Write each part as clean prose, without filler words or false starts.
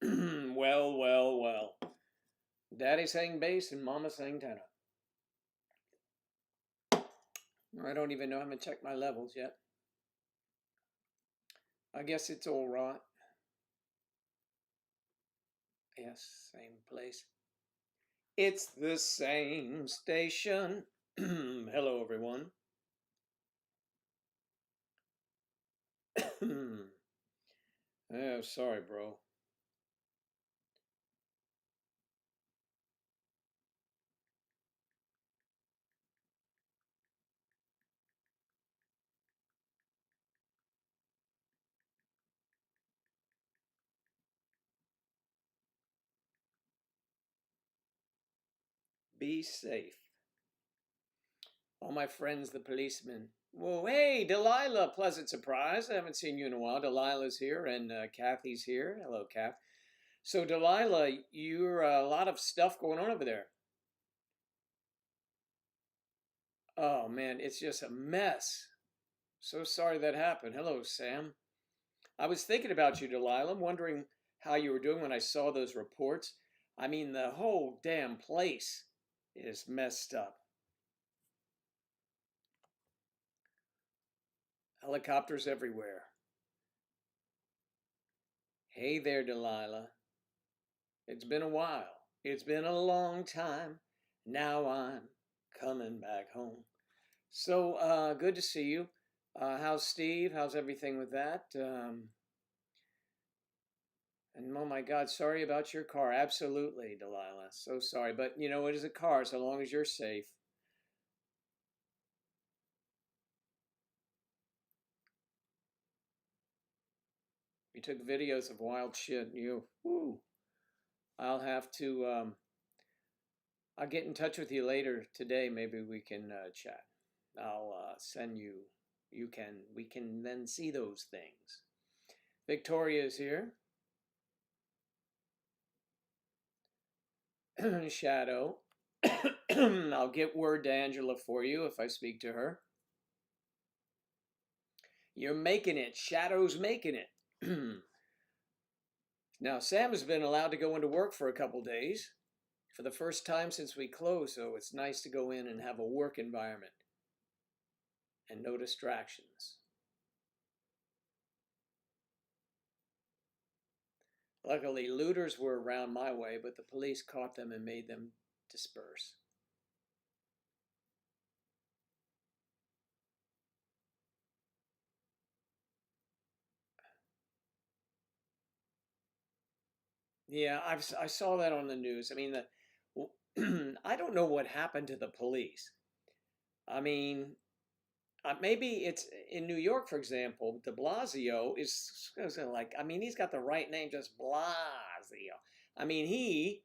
Well, well, well. Daddy sang bass and Mama sang tenor. I don't even know. I haven't checked my levels yet. I guess it's all right. Yes, same place. It's the same station. Hello, everyone. Oh, sorry, bro. Be safe. All my friends, the policemen. Whoa, hey, Delilah, pleasant surprise. I haven't seen you in a while. Delilah's here and Kathy's here. Hello, Kath. So, Delilah, you're a lot of stuff going on over there. Oh, man, it's just a mess. So sorry that happened. Hello, Sam. I was thinking about you, Delilah. I'm wondering how you were doing when I saw those reports. I mean, the whole damn place is messed up. Helicopters everywhere. Hey there, Delilah. It's been a while. It's been a long time. Now I'm coming back home. So, good to see you. How's Steve? How's everything with that? And oh my God, sorry about your car. Absolutely, Delilah. So sorry. But you know, it is a car so long as you're safe. You took videos of wild shit. You, whoo. I'll have to, I'll get in touch with you later today. Maybe we can chat. I'll send you, we can then see those things. Victoria is here. Shadow. I'll get word to Angela for you if I speak to her. You're making it. Shadow's making it. Now, Sam has been allowed to go into work for a couple days for the first time since we closed, so it's nice to go in and have a work environment and no distractions. Luckily, looters were around my way, but the police caught them and made them disperse. Yeah, I saw that on the news. I mean, I don't know what happened to the police. I mean, maybe it's in New York, for example. De Blasio is like, I mean, he's got the right name, just Blasio. I mean, he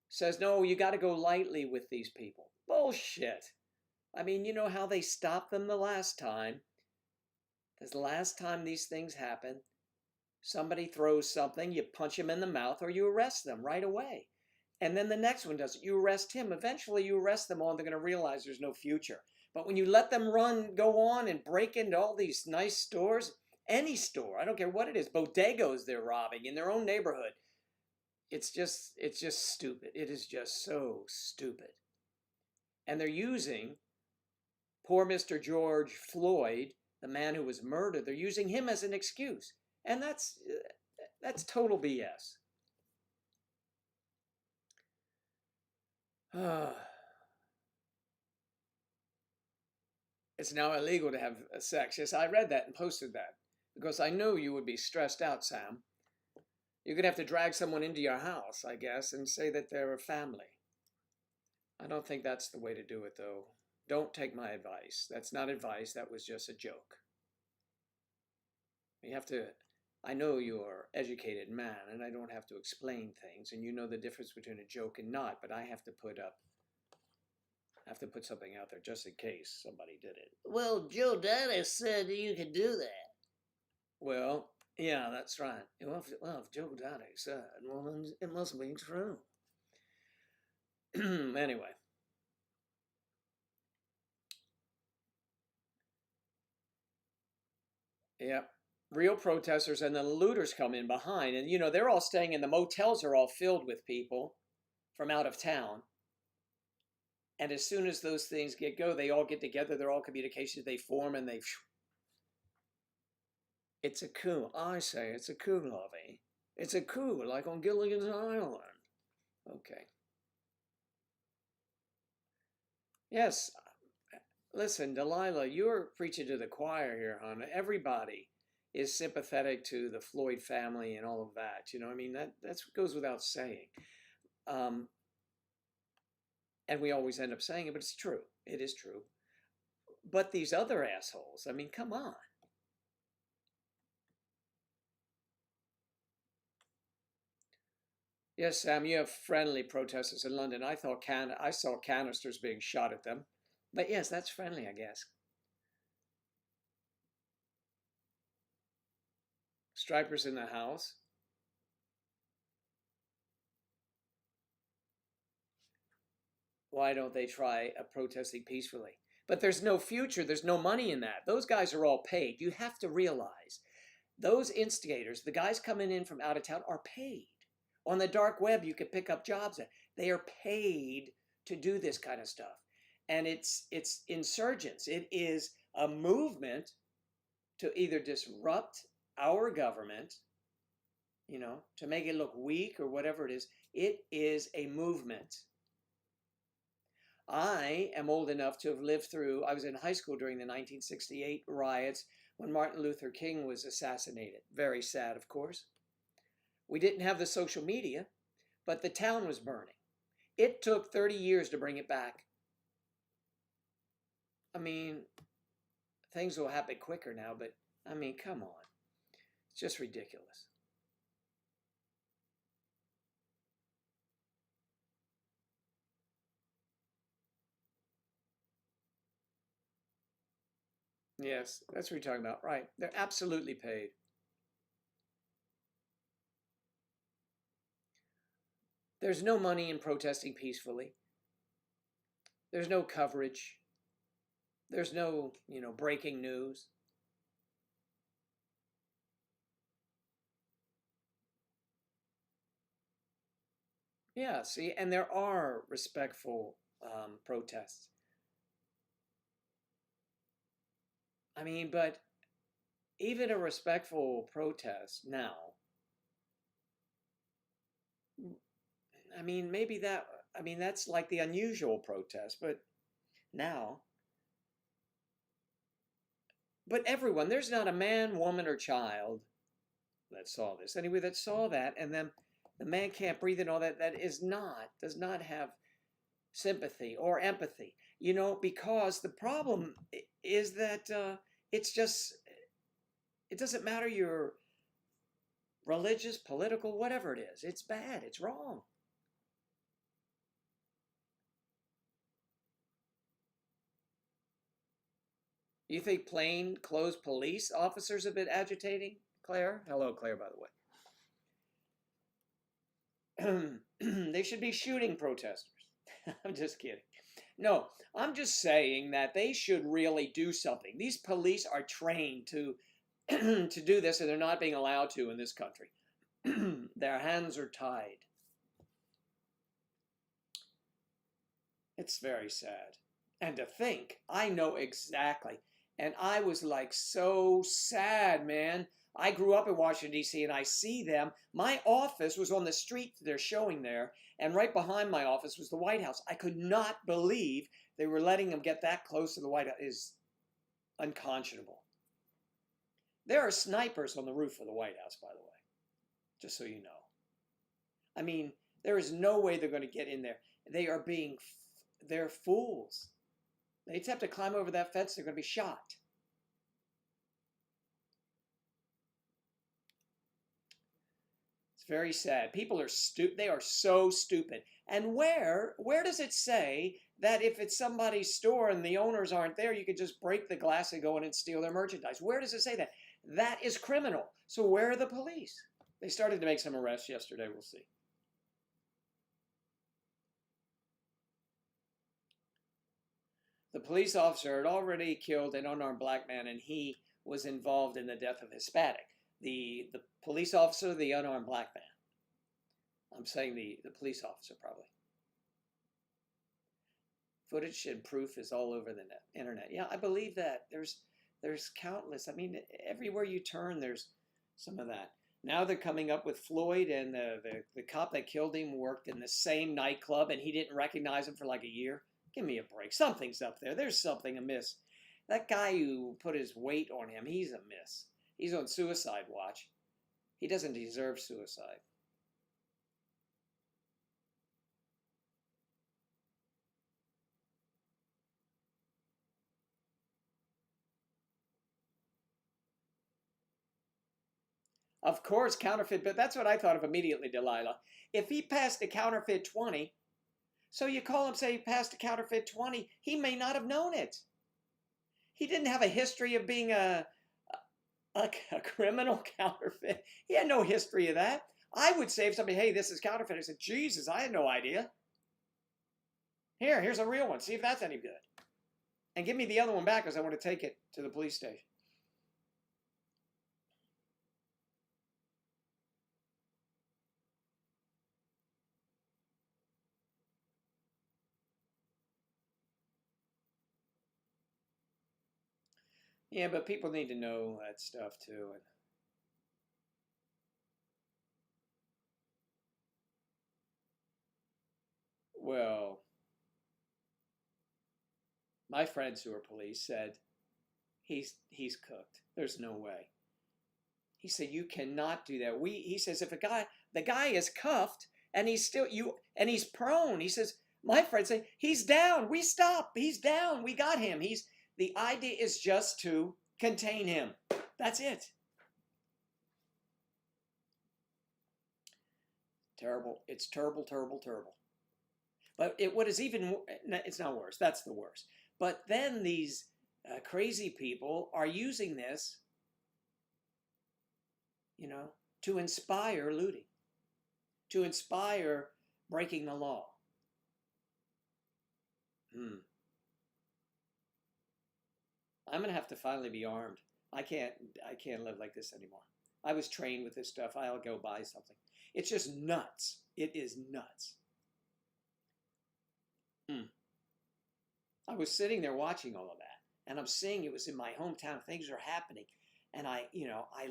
says, no, you got to go lightly with these people. Bullshit. I mean, you know how they stopped them the last time? Because the last time these things happen, somebody throws something, you punch them in the mouth, or you arrest them right away. And then the next one does it. You arrest him. Eventually, you arrest them all, and they're going to realize there's no future. But when you let them go on and break into all these nice stores, any store, I don't care what it is, bodegas they're robbing in their own neighborhood. It's just stupid. It is just so stupid. And they're using poor Mr. George Floyd, the man who was murdered, they're using him as an excuse. And that's total BS. It's now illegal to have sex. Yes, I read that and posted that because I know you would be stressed out, Sam. You're going to have to drag someone into your house, I guess, and say that they're a family. I don't think that's the way to do it, though. Don't take my advice. That's not advice. That was just a joke. You have to. I know you're an educated man, and I don't have to explain things, and you know the difference between a joke and not, but I have to put something out there just in case somebody did it. Well, Joe Daddy said you could do that. Well, yeah, that's right. Well, if Joe Daddy said, well, then it must be true. Anyway. Yep. real protesters, and then the looters come in behind. And, they're all staying in the motels are all filled with people from out of town. And as soon as those things they all get together, they're all communications, they form, and it's a coup. I say it's a coup, Lovey. It's a coup, like on Gilligan's Island. Okay. Yes. Listen, Delilah, you're preaching to the choir here, hon. Everybody is sympathetic to the Floyd family and all of that. I mean, that goes without saying. And we always end up saying it, but it's true. It is true. But these other assholes, I mean, come on. Yes, Sam, you have friendly protesters in London. I saw canisters being shot at them. But yes, that's friendly, I guess. Stripers in the house. Why don't they try protesting peacefully? But there's no future. There's no money in that. Those guys are all paid. You have to realize those instigators, the guys coming in from out of town, are paid. On the dark web, you could pick up jobs. They are paid to do this kind of stuff. And it's insurgents. It is a movement to either disrupt our government, to make it look weak or whatever it is. It is a movement. I am old enough to have lived through, I was in high school during the 1968 riots when Martin Luther King was assassinated. Very sad, of course. We didn't have the social media, but the town was burning. It took 30 years to bring it back. I mean, things will happen quicker now, but I mean, come on. It's just ridiculous. Yes, that's what you're talking about. Right. They're absolutely paid. There's no money in protesting peacefully. There's no coverage. There's no, breaking news. Yeah, see, and there are respectful protests. I mean, but even a respectful protest now, I mean, that's like the unusual protest, but now, but everyone, there's not a man, woman, or child that saw this. Anyway, that saw that, and then the man can't breathe and all that, does not have sympathy or empathy, because the problem is that it's just, it doesn't matter your religious, political, whatever it is. It's bad. It's wrong. You think plainclothes police officers have been agitating, Claire? Hello, Claire, by the way. They should be shooting protesters. I'm just kidding. No, I'm just saying that they should really do something. These police are trained to to do this, and they're not being allowed to in this country. Their hands are tied. It's very sad. And to think, I know exactly. And I was like so sad, man. I grew up in Washington, D.C., and I see them. My office was on the street they're showing there, and right behind my office was the White House. I could not believe they were letting them get that close to the White House. It is unconscionable. There are snipers on the roof of the White House, by the way, just so you know. I mean, there is no way they're going to get in there. They're fools. They attempt to climb over that fence, they're going to be shot. It's very sad. People are stupid. They are so stupid. And where does it say that if it's somebody's store and the owners aren't there, you could just break the glass and go in and steal their merchandise? Where does it say that? That is criminal. So where are the police? They started to make some arrests yesterday. We'll see. The police officer had already killed an unarmed black man, and he was involved in the death of Hispanic. The police officer, the unarmed black man. I'm saying the police officer probably. Footage and proof is all over the internet. Yeah, I believe that. There's countless. I mean, everywhere you turn, there's some of that. Now they're coming up with Floyd, and the cop that killed him worked in the same nightclub, and he didn't recognize him for like a year. Give me a break. Something's up there. There's something amiss. That guy who put his weight on him, he's amiss. He's on suicide watch. He doesn't deserve suicide. Of course, counterfeit, but that's what I thought of immediately, Delilah. If he passed a counterfeit 20, so you call him, say he passed a counterfeit 20, he may not have known it. He didn't have a history of being a criminal counterfeit. He had no history of that. I would say if somebody, hey, this is counterfeit, I said, Jesus, I had no idea. Here's a real one. See if that's any good. And give me the other one back because I want to take it to the police station. Yeah, but people need to know that stuff too. And well, my friends who are police said he's cooked. There's no way. He said you cannot do that. He says if the guy is cuffed and he's prone. He says my friends say he's down. We stop. He's down. We got him. The idea is just to contain him. That's it. Terrible. It's terrible, terrible, terrible. But what is even, it's not worse. That's the worst. But then these crazy people are using this, to inspire looting, to inspire breaking the law. I'm gonna have to finally be armed. I can't live like this anymore. I was trained with this stuff. I'll go buy something. It's just nuts. It is nuts. I was sitting there watching all of that, and I'm seeing it was in my hometown. Things are happening, and I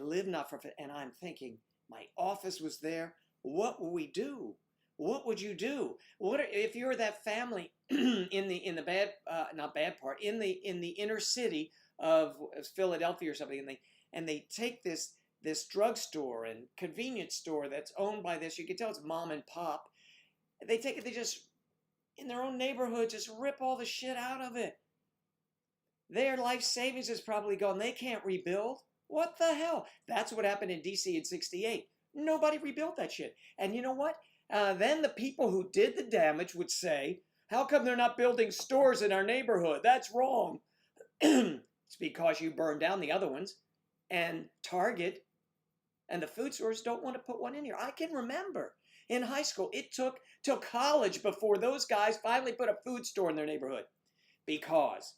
live not far, and I'm thinking my office was there. What will we do? What would you do? What if you're that family in the bad, not bad part, in the inner city of Philadelphia or something, and they take this drugstore and convenience store that's owned by this, you can tell it's mom and pop. They take it, they just in their own neighborhood just rip all the shit out of it. Their life savings is probably gone. They can't rebuild. What the hell? That's what happened in DC in '68. Nobody rebuilt that shit. And you know what? Then the people who did the damage would say, how come they're not building stores in our neighborhood? That's wrong. It's because you burned down the other ones. And Target and the food stores don't want to put one in here. I can remember in high school, it took till college before those guys finally put a food store in their neighborhood because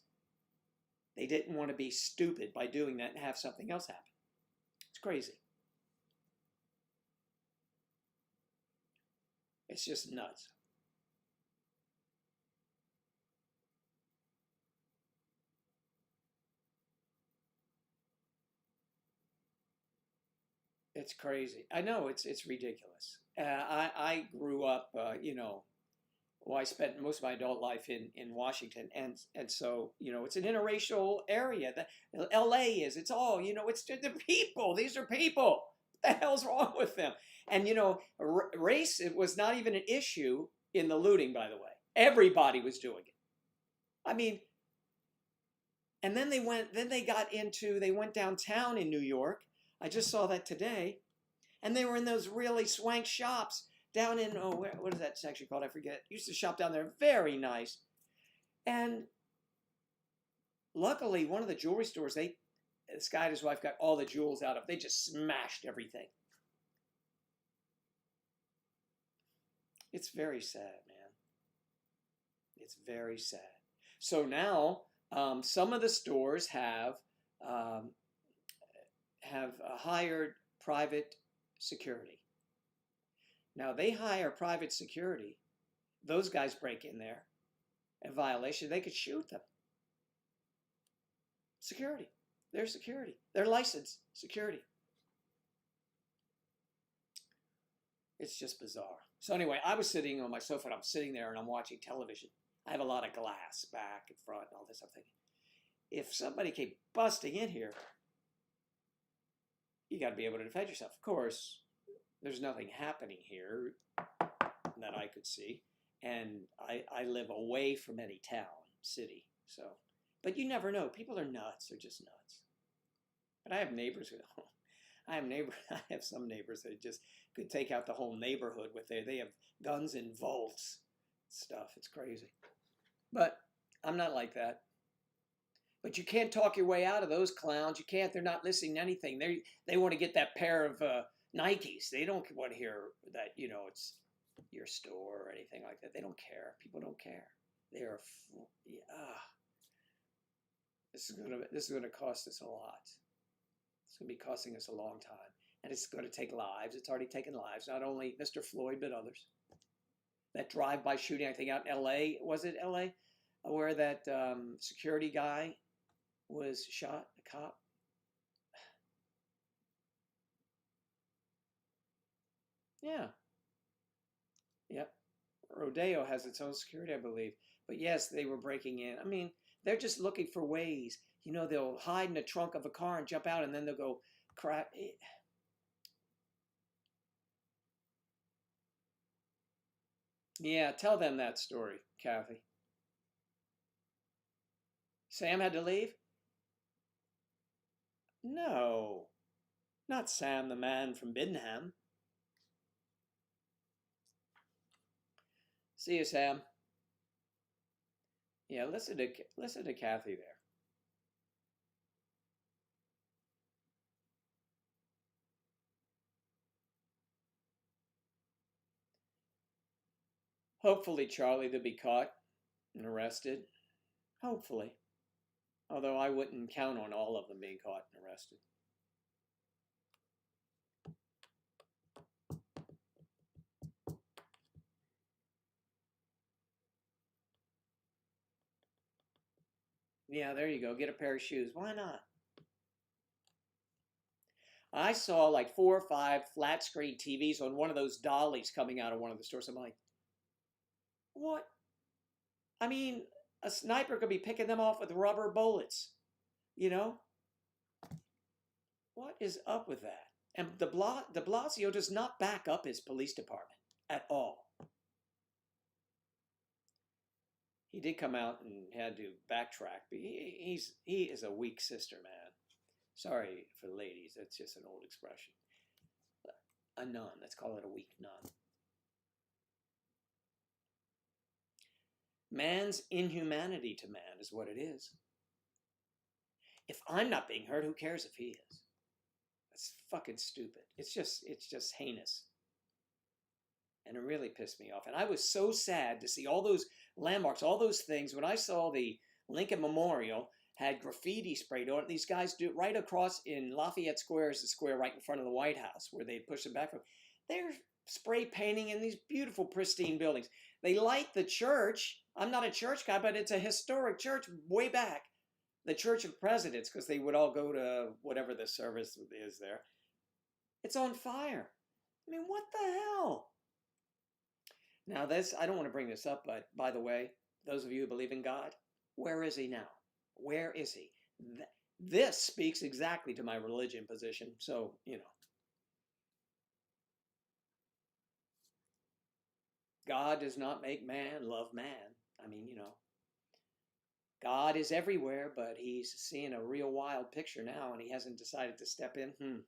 they didn't want to be stupid by doing that and have something else happen. It's crazy. It's just nuts. It's crazy. I know it's ridiculous. I grew up, I spent most of my adult life in Washington, and so it's an interracial area. The L.A. is. It's all it's the people. These are people. What the hell's wrong with them? And race, it was not even an issue in the looting, by the way. Everybody was doing it. I mean, and then they went downtown in New York. I just saw that today. And they were in those really swank shops down in, what is that section called? I forget. Used to shop down there. Very nice. And luckily, one of the jewelry stores, this guy and his wife got all the jewels out of. They just smashed everything. It's very sad, man. It's very sad. So now, some of the stores have have hired private security. Now they hire private security. Those guys break in there in violation. They could shoot them. Security. They're security. They're licensed security. It's just bizarre. So anyway, I was sitting on my sofa and I'm sitting there and I'm watching television. I have a lot of glass back and front and all this. I'm thinking, if somebody came busting in here, you got to be able to defend yourself. Of course, there's nothing happening here that I could see. And I live away from any town, city. So, but you never know. People are nuts. They're just nuts. But I have neighbors who, I have some neighbors that just could take out the whole neighborhood with they have guns in vaults, stuff. It's crazy. But I'm not like that. But you can't talk your way out of those clowns. You can't. They're not listening to anything. They want to get that pair of Nikes. They don't want to hear that, you know, it's your store or anything like that. They don't care. People don't care. They are, this is gonna cost us a lot. It's gonna be costing us a long time, and it's going to take lives. It's already taken lives. Not only Mr. Floyd, but others. That drive-by shooting, I think out in L.A. Was it L.A. where that security guy was shot? A cop. Yeah. Yep. Rodeo has its own security, I believe. But yes, they were breaking in. I mean, they're just looking for ways. You know, they'll hide in the trunk of a car and jump out, and then they'll go crap. Yeah, tell them that story, Kathy. Sam had to leave? No, not Sam, the man from Biddenham. See you, Sam. Yeah, listen to Kathy there. Hopefully, Charlie, they'll be caught and arrested. Hopefully. Although I wouldn't count on all of them being caught and arrested. Yeah, there you go. Get a pair of shoes. Why not? I saw like 4 or 5 flat screen TVs on one of those dollies coming out of one of the stores. I'm like, what? I mean, a sniper could be picking them off with rubber bullets. You know? What is up with that? And de Blasio does not back up his police department at all. He did come out and had to backtrack, but he is a weak sister, man. Sorry for the ladies, that's just an old expression. A nun, let's call it a weak nun. Man's inhumanity to man is what it is. If I'm not being hurt, who cares if he is? That's fucking stupid. It's just heinous. And it really pissed me off. And I was so sad to see all those landmarks, all those things. When I saw the Lincoln Memorial had graffiti sprayed on it, these guys do it right across in Lafayette Square, is the square right in front of the White House where they push them back from. They're spray painting in these beautiful, pristine buildings. They light the church. I'm not a church guy, but it's a historic church way back. The Church of Presidents, because they would all go to whatever the service is there. It's on fire. I mean, what the hell? Now this, I don't want to bring this up, but by the way, those of you who believe in God, where is he now? Where is he? This speaks exactly to my religion position. So, you know. God does not make man love man. I mean, you know. God is everywhere, but he's seeing a real wild picture now, and he hasn't decided to step in.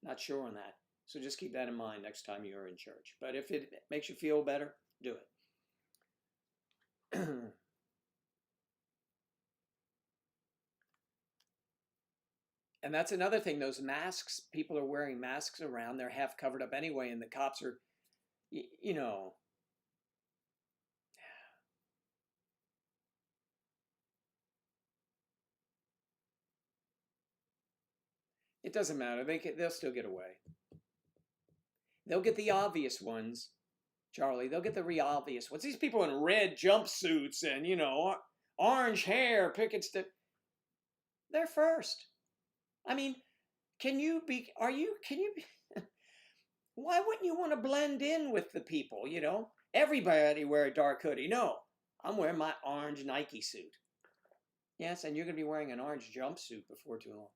Not sure on that. So just keep that in mind next time you're in church. But if it makes you feel better, do it. And that's another thing, those masks, people are wearing masks around. They're half covered up anyway, and the cops are, you know. It doesn't matter. They'll still get away. They'll get the obvious ones, Charlie. They'll get the real obvious ones. These people in red jumpsuits and, orange hair, picket stick. They're first. I mean, can you be, why wouldn't you want to blend in with the people, Everybody wear a dark hoodie. No, I'm wearing my orange Nike suit. Yes, and you're going to be wearing an orange jumpsuit before too long.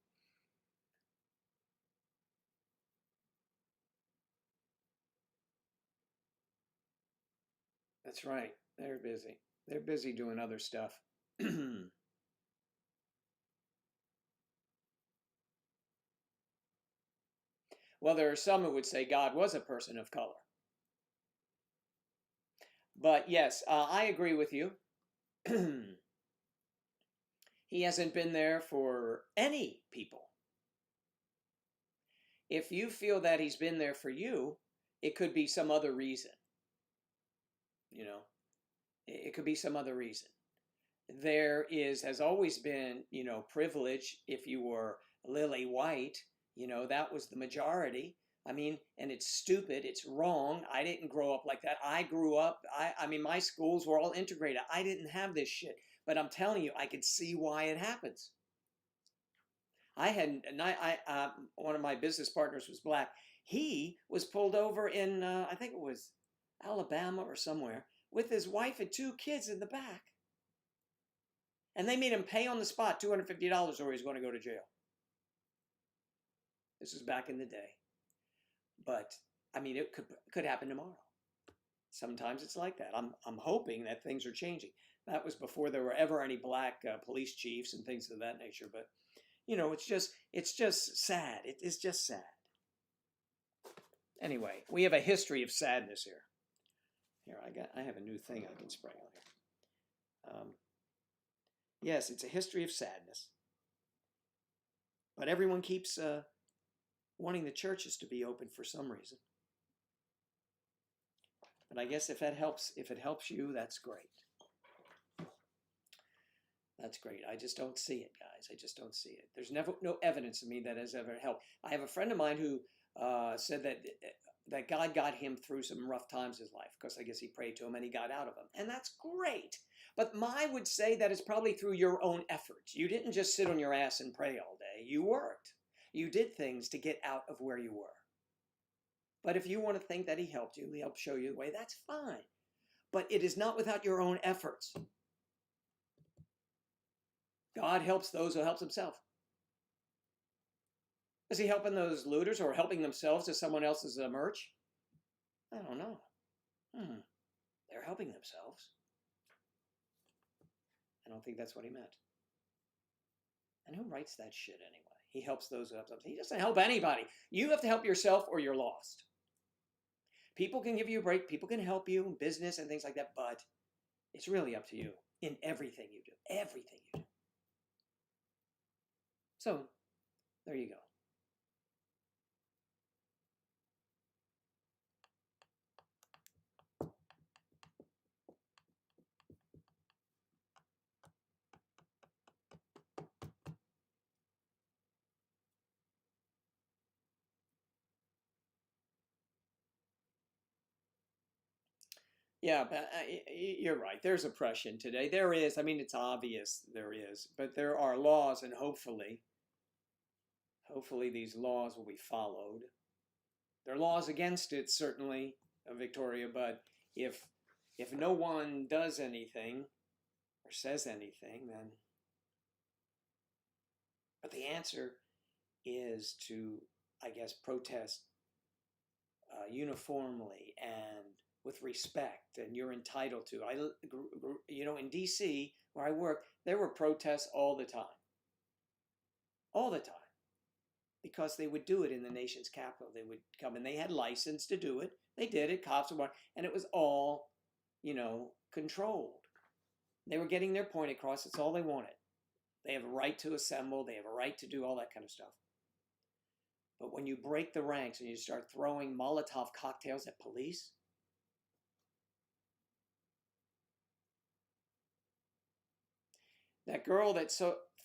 That's right. They're busy. They're busy doing other stuff. Well, there are some who would say God was a person of color. But yes, I agree with you. He hasn't been there for any people. If you feel that he's been there for you, it could be some other reason. It could be some other reason. There has always been, privilege if you were lily white, that was the majority. I mean, and it's stupid, it's wrong. I didn't grow up like that. I grew up, I mean, my schools were all integrated. I didn't have this shit. But I'm telling you, I could see why it happens. One of my business partners was black. He was pulled over in, I think it was Alabama or somewhere, with his wife and 2 kids in the back. And they made him pay on the spot $250 or he's going to go to jail. This was back in the day. But, I mean, it could happen tomorrow. Sometimes it's like that. I'm hoping that things are changing. That was before there were ever any black police chiefs and things of that nature. But, it's just sad. It is just sad. Anyway, we have a history of sadness here. Here, I have a new thing I can spray on here. Yes, it's a history of sadness. But everyone keeps wanting the churches to be open for some reason. But I guess if it helps you, that's great. That's great. I just don't see it, guys. I just don't see it. There's no evidence to me that has ever helped. I have a friend of mine who said that God got him through some rough times in his life because I guess he prayed to him and he got out of them. And that's great. But I would say that it's probably through your own efforts. You didn't just sit on your ass and pray all day. You worked. You did things to get out of where you were. But if you want to think that he helped you, he helped show you the way, that's fine. But it is not without your own efforts. God helps those who helps himself. Is he helping those looters or helping themselves to someone else's merch? I don't know. They're helping themselves. I don't think that's what he meant. And who writes that shit anyway? He helps those who help themselves. He doesn't help anybody. You have to help yourself or you're lost. People can give you a break. People can help you in business and things like that. But it's really up to you in everything you do. Everything you do. So, there you go. Yeah, but you're right. There's oppression today. There is. I mean, it's obvious there is. But there are laws, and hopefully these laws will be followed. There are laws against it, certainly, Victoria, but if no one does anything or says anything, then... But the answer is to, I guess, protest uniformly and with respect, and you're entitled to. In D.C., where I work, there were protests all the time. All the time. Because they would do it in the nation's capital. They would come, and they had license to do it. They did it, cops were, and it was all, controlled. They were getting their point across. It's all they wanted. They have a right to assemble. They have a right to do all that kind of stuff. But when you break the ranks and you start throwing Molotov cocktails at police, that girl that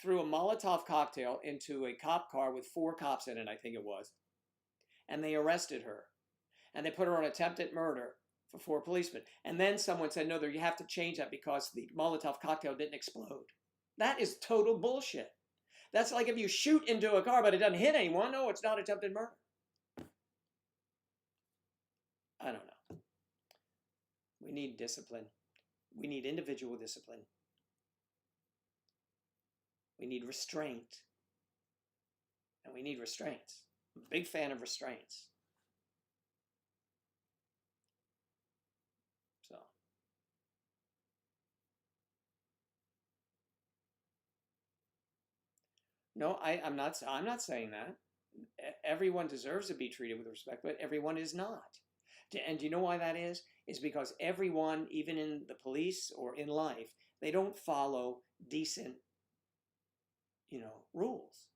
threw a Molotov cocktail into a cop car with 4 cops in it, I think it was, and they arrested her. And they put her on attempted murder for 4 policemen. And then someone said, no, you have to change that because the Molotov cocktail didn't explode. That is total bullshit. That's like if you shoot into a car but it doesn't hit anyone. No, it's not attempted murder. I don't know. We need discipline. We need individual discipline. We need restraint. And we need restraints. I'm a big fan of restraints. So. No, I'm not saying that. Everyone deserves to be treated with respect, but everyone is not. And do you know why that is? It's because everyone, even in the police or in life, they don't follow decent, rules.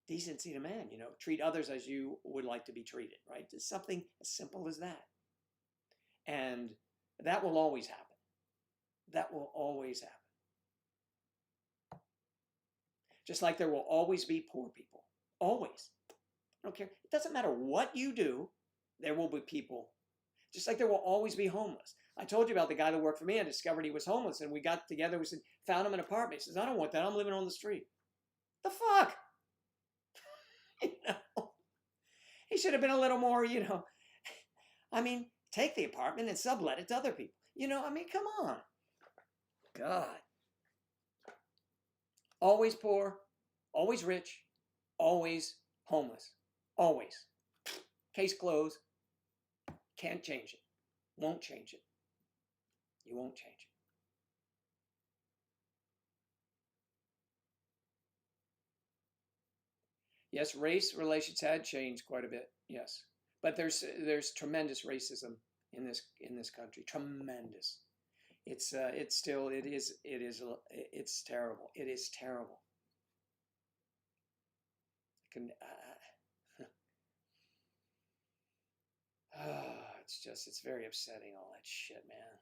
Decency to man, treat others as you would like to be treated, right? It's something as simple as that. And that will always happen. That will always happen. Just like there will always be poor people. Always. I don't care. It doesn't matter what you do, there will be people. Just like there will always be homeless. I told you about the guy that worked for me. I discovered he was homeless, and we got together. We said, found him an apartment. He says, I don't want that. I'm living on the street. The fuck? He should have been a little more, I mean, take the apartment and sublet it to other people. Come on. God. Always poor, always rich, always homeless. Always. Case closed. Can't change it. Won't change it. You won't change it. Yes, race relations had changed quite a bit. Yes, but there's tremendous racism in this country. Tremendous. It's terrible. It is terrible. It's very upsetting, all that shit, man.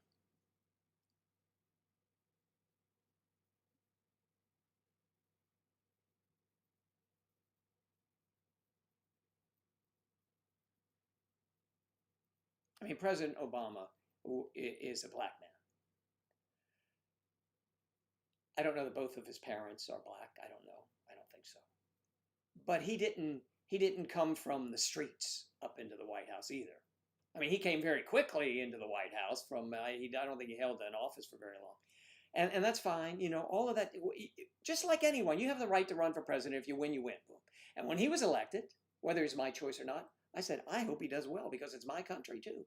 I mean, President Obama is a black man. I don't know that both of his parents are black. I don't know. I don't think so. But he didn't come from the streets up into the White House either. I mean, he came very quickly into the White House from, I don't think he held an office for very long. And that's fine, all of that. Just like anyone, you have the right to run for president. If you win, you win. And when he was elected, whether it's my choice or not, I said, I hope he does well because it's my country too.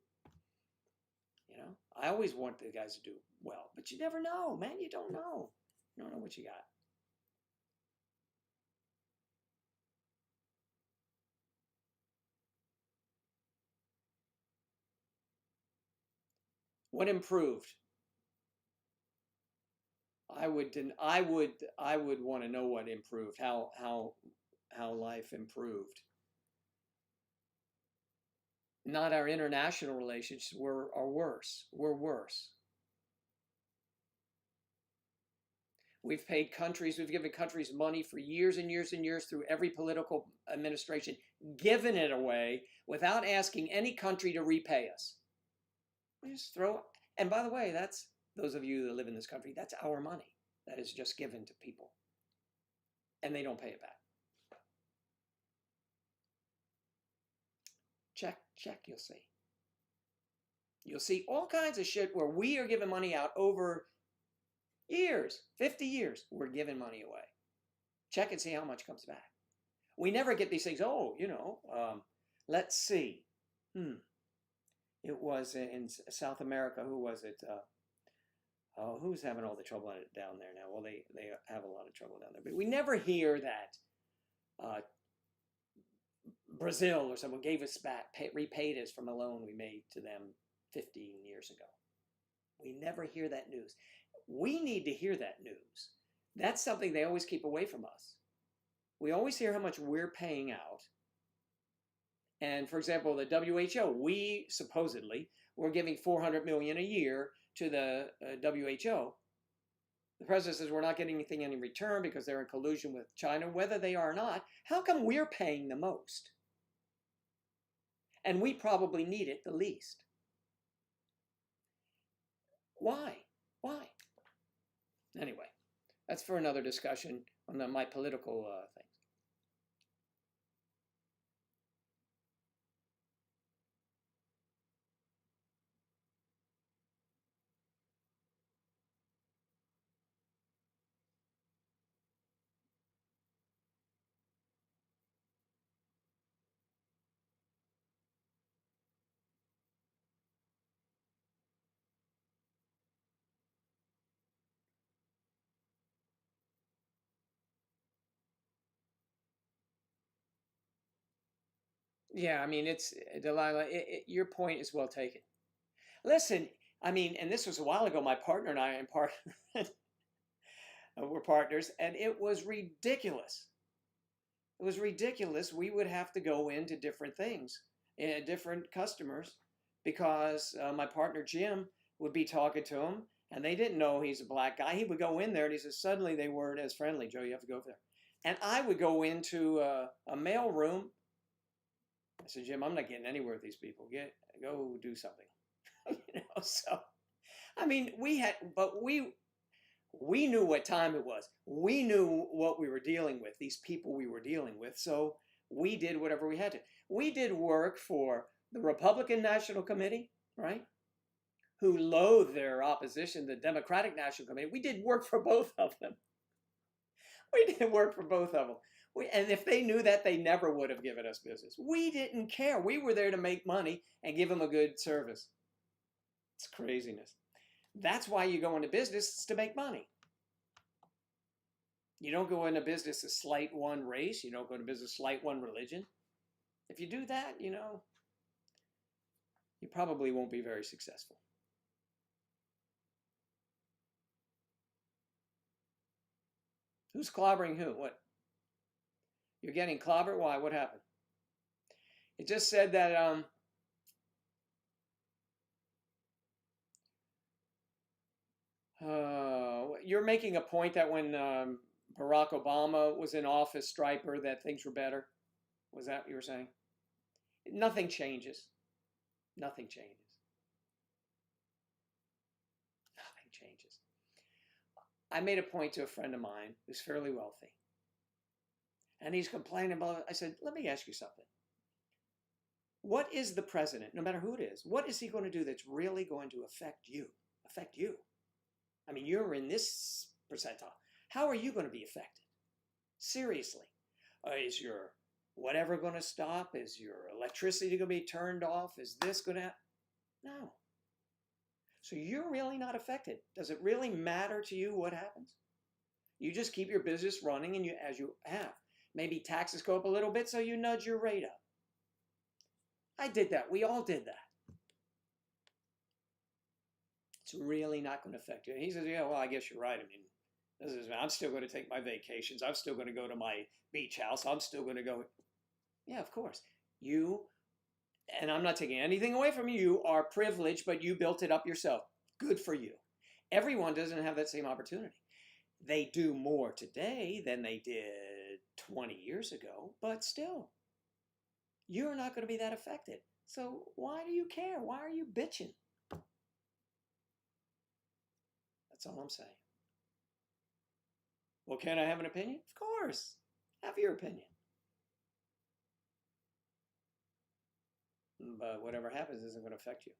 I always want the guys to do well, but you never know, man. You don't know. You don't know what you got. What improved? I would want to know what improved. How life improved. Not our international relationships are worse. We're worse. We've given countries money for years and years and years through every political administration, given it away without asking any country to repay us. We just throw it. And by the way, that's those of you that live in this country, that's our money that is just given to people. And they don't pay it back. Check, you'll see. You'll see all kinds of shit where we are giving money out over years, 50 years, we're giving money away. Check and see how much comes back. We never get these things, let's see. It was in South America, who was it? Who's having all the trouble down there now? Well, they have a lot of trouble down there. But we never hear that Brazil or someone gave us back, repaid us from a loan we made to them 15 years ago. We never hear that news. We need to hear that news. That's something they always keep away from us. We always hear how much we're paying out. And for example, the WHO, we supposedly were giving $400 million a year to the WHO. The president says we're not getting anything in return because they're in collusion with China, whether they are or not. How come we're paying the most? And we probably need it the least. Why? Why? Anyway, that's for another discussion on my political things. Yeah, I mean, it's Delilah. Your point is well taken. Listen, I mean, and this was a while ago. My partner and I, were partners, and it was ridiculous. It was ridiculous. We would have to go into different things, different customers, because my partner Jim would be talking to him, and they didn't know he's a black guy. He would go in there, and he says, suddenly they weren't as friendly. Joe, you have to go over there. And I would go into a mail room. I said, Jim, I'm not getting anywhere with these people. Go do something. So I mean, we knew what time it was. We knew what we were dealing with, these people we were dealing with. So we did whatever we had to. We did work for the Republican National Committee, right? Who loathed their opposition, the Democratic National Committee. We did work for both of them. We did work for both of them. And if they knew that, they never would have given us business. We didn't care. We were there to make money and give them a good service. It's craziness. That's why you go into business, to make money. You don't go into business to slight one race. You don't go into business to slight one religion. If you do that, you probably won't be very successful. Who's clobbering who? What? You're getting clobbered? Why? What happened? It just said that you're making a point that when Barack Obama was in office, Striper, that things were better. Was that what you were saying? Nothing changes. Nothing changes. Nothing changes. I made a point to a friend of mine who's fairly wealthy. And he's complaining about, I said, let me ask you something. What is the president, no matter who it is, what is he going to do that's really going to affect you? Affect you? I mean, you're in this percentile. How are you going to be affected? Seriously. Is your whatever going to stop? Is your electricity going to be turned off? Is this going to... No. So you're really not affected. Does it really matter to you what happens? You just keep your business running and as you have. Maybe taxes go up a little bit, so you nudge your rate up. I did that. We all did that. It's really not going to affect you. And he says, yeah, well, I guess you're right. I mean, I'm still going to take my vacations. I'm still going to go to my beach house. I'm still going to go. Yeah, of course. And I'm not taking anything away from you. You are privileged, but you built it up yourself. Good for you. Everyone doesn't have that same opportunity. They do more today than they did 20 years ago, but still, you're not going to be that affected. So why do you care? Why are you bitching? That's all I'm saying. Well, can I have an opinion? Of course. Have your opinion. But whatever happens isn't going to affect you.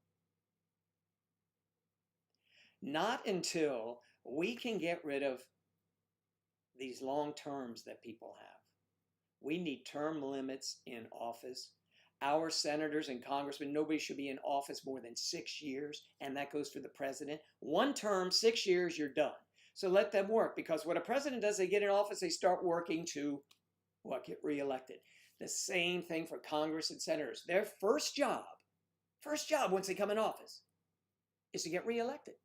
Not until we can get rid of these long terms that people have. We need term limits in office. Our senators and congressmen, nobody should be in office more than 6 years, and that goes for the president. One term, 6 years, you're done. So let them work, because what a president does, they get in office, they start working to, get reelected. The same thing for Congress and senators. Their first job once they come in office, is to get reelected.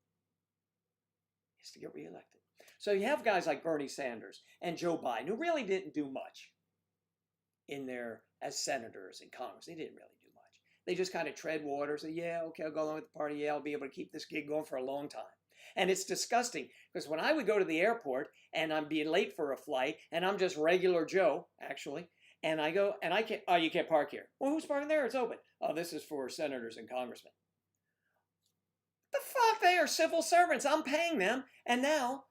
So you have guys like Bernie Sanders and Joe Biden, who really didn't do much as senators in Congress. They didn't really do much. They just kind of tread water, say, yeah, okay, I'll go along with the party. Yeah, I'll be able to keep this gig going for a long time. And it's disgusting because when I would go to the airport and I'm being late for a flight and I'm just regular Joe, actually, and I go and I can't, oh, you can't park here. Well, who's parking there? It's open. Oh, this is for senators and congressmen. The fuck? They are civil servants. I'm paying them, and now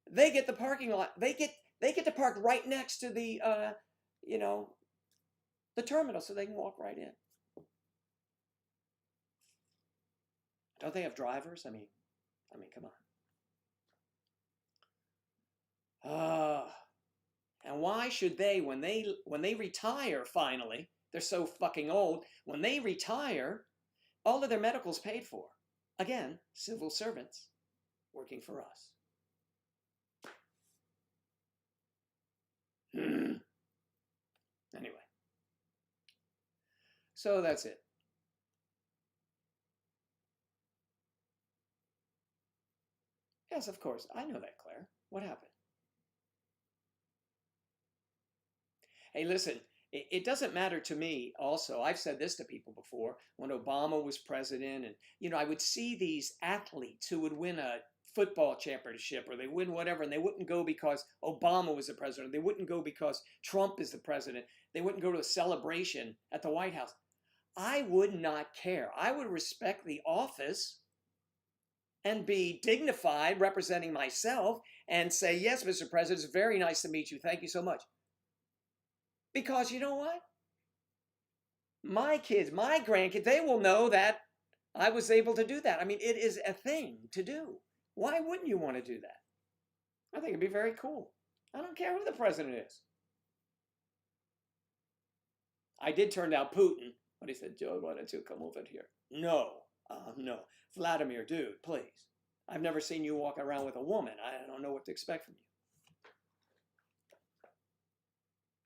they get the parking lot. They get to park right next to the you know, the terminal, so they can walk right in. Don't they have drivers? I mean, come on. And why should they, when they retire finally, they're so fucking old, when they retire, all of their medical's paid for. Again, civil servants working for us. Anyway. So that's it. Yes, of course. I know that, Claire. What happened? Hey, listen, it doesn't matter to me also. I've said this to people before when Obama was president, and I would see these athletes who would win a football championship or they win whatever, and they wouldn't go because Obama was the president. They wouldn't go because Trump is the president. They wouldn't go to a celebration at the White House. I would not care. I would respect the office and be dignified representing myself and say, yes, Mr. President, it's very nice to meet you. Thank you so much. Because you know what? My kids, my grandkids, they will know that I was able to do that. I mean, it is a thing to do. Why wouldn't you want to do that? I think it'd be very cool. I don't care who the president is. I did turn down Putin, but he said, Joe, why don't you come over here? No. No. Vladimir, dude, please. I've never seen you walk around with a woman. I don't know what to expect from you.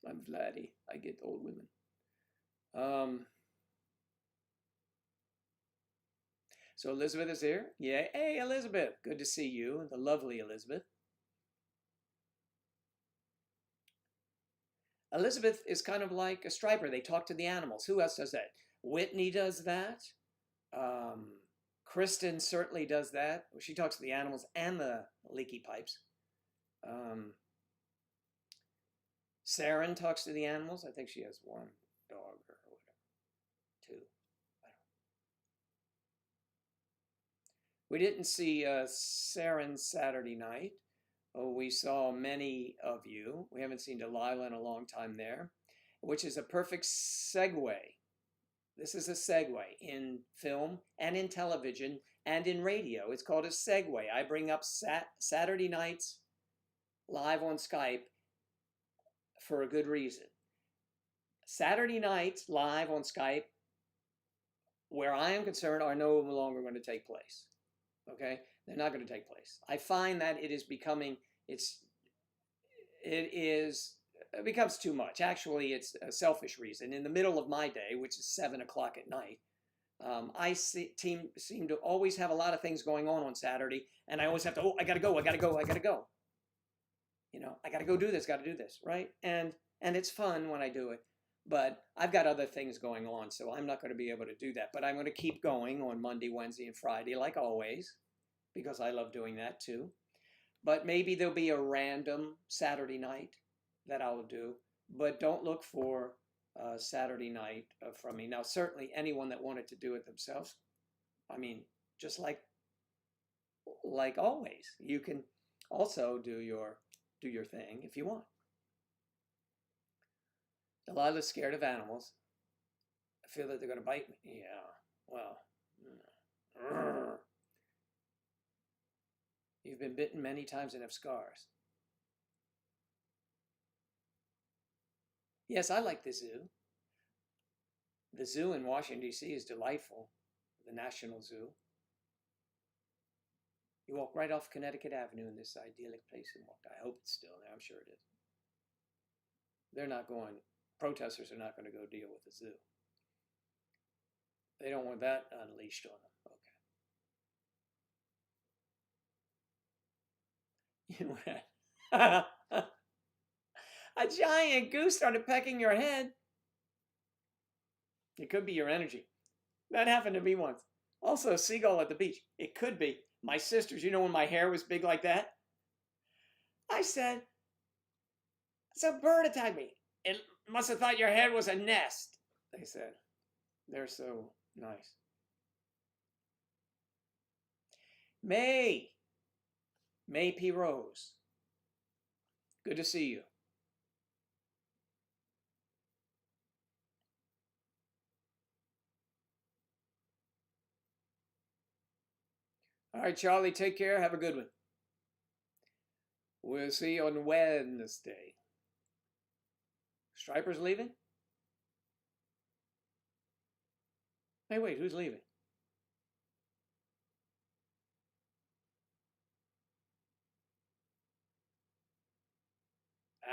I'm Vladdy. I get old women. So Elizabeth is here. Yeah. Hey, Elizabeth. Good to see you. The lovely Elizabeth. Elizabeth is kind of like a striper. They talk to the animals. Who else does that? Whitney does that. Kristen certainly does that. She talks to the animals and the leaky pipes. Saren talks to the animals. I think she has one dog or whatever. Two. I don't know. We didn't see Saren Saturday night. Oh, we saw many of you. We haven't seen Delilah in a long time there, which is a perfect segue. This is a segue in film and in television and in radio. It's called a segue. I bring up Saturday nights live on Skype for a good reason. Saturday nights live on Skype, where I am concerned, are no longer going to take place. Okay? They're not going to take place. I find that it is becoming, it becomes too much. Actually, it's a selfish reason. In the middle of my day, which is 7 o'clock at night, I seem to always have a lot of things going on Saturday, and I always have to, I got to go. I got to go do this, right? And it's fun when I do it, but I've got other things going on, so I'm not going to be able to do that. But I'm going to keep going on Monday, Wednesday, and Friday, like always, because I love doing that too. But maybe there'll be a random Saturday night that I'll do, but don't look for Saturday night from me. Now, certainly anyone that wanted to do it themselves, I mean, just like always, you can also do your thing if you want. Delilah's scared of animals. I feel that they're going to bite me. Yeah, well. You've been bitten many times and have scars. Yes, I like the zoo. The zoo in Washington, D.C. is delightful. The National Zoo. You walk right off Connecticut Avenue in this idyllic place and walk. I hope it's still there. I'm sure it is. Protesters are not going to go deal with the zoo. They don't want that unleashed on them. Okay. You know what? A giant goose started pecking your head. It could be your energy. That happened to me once. Also, a seagull at the beach. It could be. My sisters, when my hair was big like that, I said, some bird attacked me. It must have thought your head was a nest, they said. They're so nice. May P. Rose. Good to see you. All right, Charlie, take care. Have a good one. We'll see you on Wednesday. Striper's leaving? Hey, wait, who's leaving?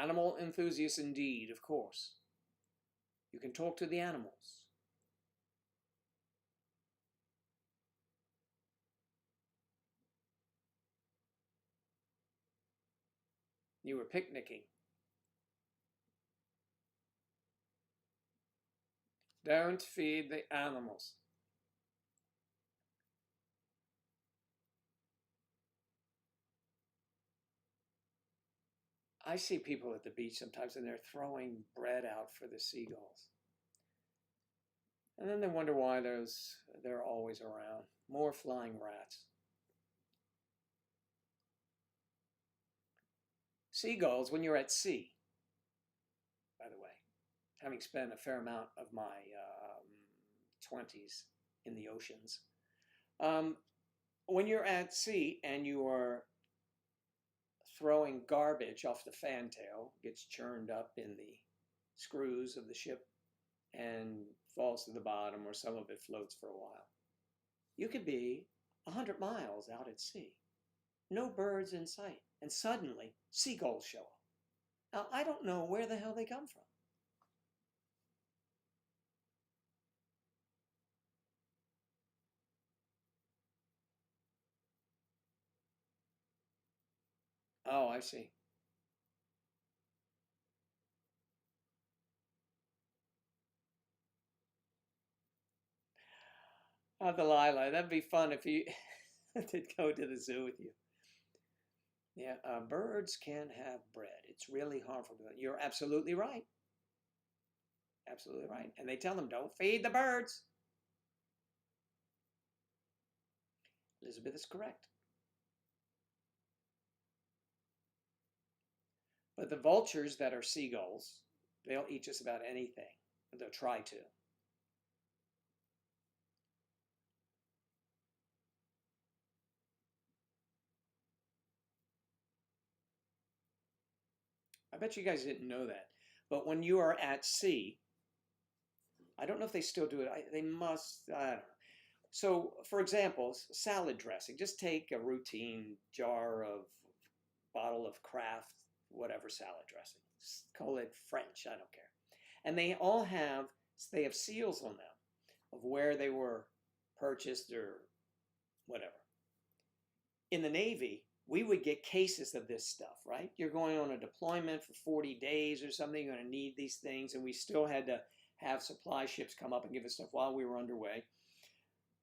Animal enthusiasts indeed, of course. You can talk to the animals. You were picnicking. Don't feed the animals. I see people at the beach sometimes and they're throwing bread out for the seagulls. And then they wonder why they're always around. More flying rats. Seagulls, when you're at sea, by the way, having spent a fair amount of my 20s in the oceans, when you're at sea and you are throwing garbage off the fantail, gets churned up in the screws of the ship and falls to the bottom, or some of it floats for a while. You could be 100 miles out at sea, no birds in sight, and suddenly seagulls show up. Now, I don't know where the hell they come from. Oh, I see. Oh, Delilah, that'd be fun if you did go to the zoo with you. Yeah, birds can have bread. It's really harmful to them. You're absolutely right. Absolutely right. And they tell them, don't feed the birds. Elizabeth is correct. But the vultures that are seagulls, they'll eat just about anything. They'll try to. I bet you guys didn't know that. But when you are at sea, I don't know if they still do it. They must, I don't know. So, for example, salad dressing. Just take a routine bottle of Kraft, whatever salad dressing. Call it French, I don't care. And they have seals on them of where they were purchased or whatever. In the Navy, we would get cases of this stuff, right? You're going on a deployment for 40 days or something. You're going to need these things. And we still had to have supply ships come up and give us stuff while we were underway.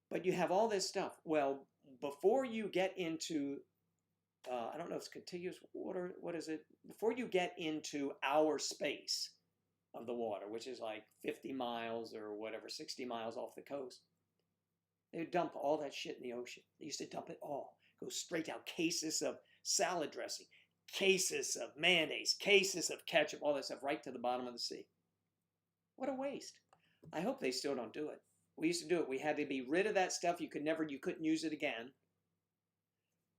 But you have all this stuff. Well, before you get into, I don't know if it's contiguous water, what is it? Before you get into our space of the water, which is like 50 miles or whatever, 60 miles off the coast, they would dump all that shit in the ocean. They used to dump it all. Go straight out. Cases of salad dressing, cases of mayonnaise, cases of ketchup, all that stuff right to the bottom of the sea. What a waste. I hope they still don't do it. We used to do it. We had to be rid of that stuff. You couldn't use it again.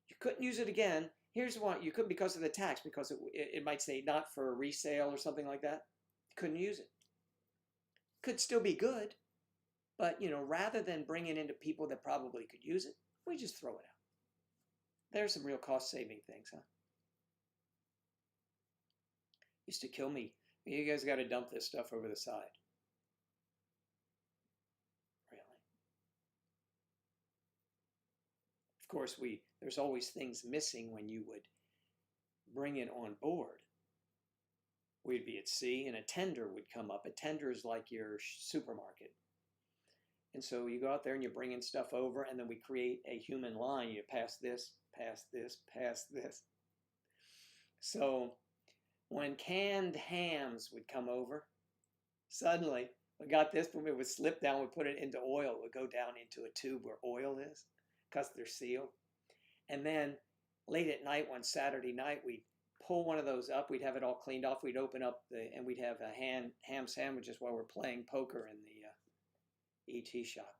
You couldn't use it again. Here's why. You couldn't because of the tax, because it might say not for resale or something like that. You couldn't use it. Could still be good, but rather than bring it into people that probably could use it, we just throw it out. There's some real cost-saving things, huh? Used to kill me. You guys got to dump this stuff over the side. Really? Of course, there's always things missing when you would bring it on board. We'd be at sea and a tender would come up. A tender is like your supermarket. And so you go out there and you're bringing stuff over, and then we create a human line. You pass this, pass this, pass this. So when canned hams would come over, suddenly we got this, but it would slip down, we put it into oil, it would go down into a tube where oil is, because they're sealed. And then late at night, one Saturday night, we'd pull one of those up, we'd have it all cleaned off, we'd open up and we'd have ham sandwiches while we're playing poker in the ET shop.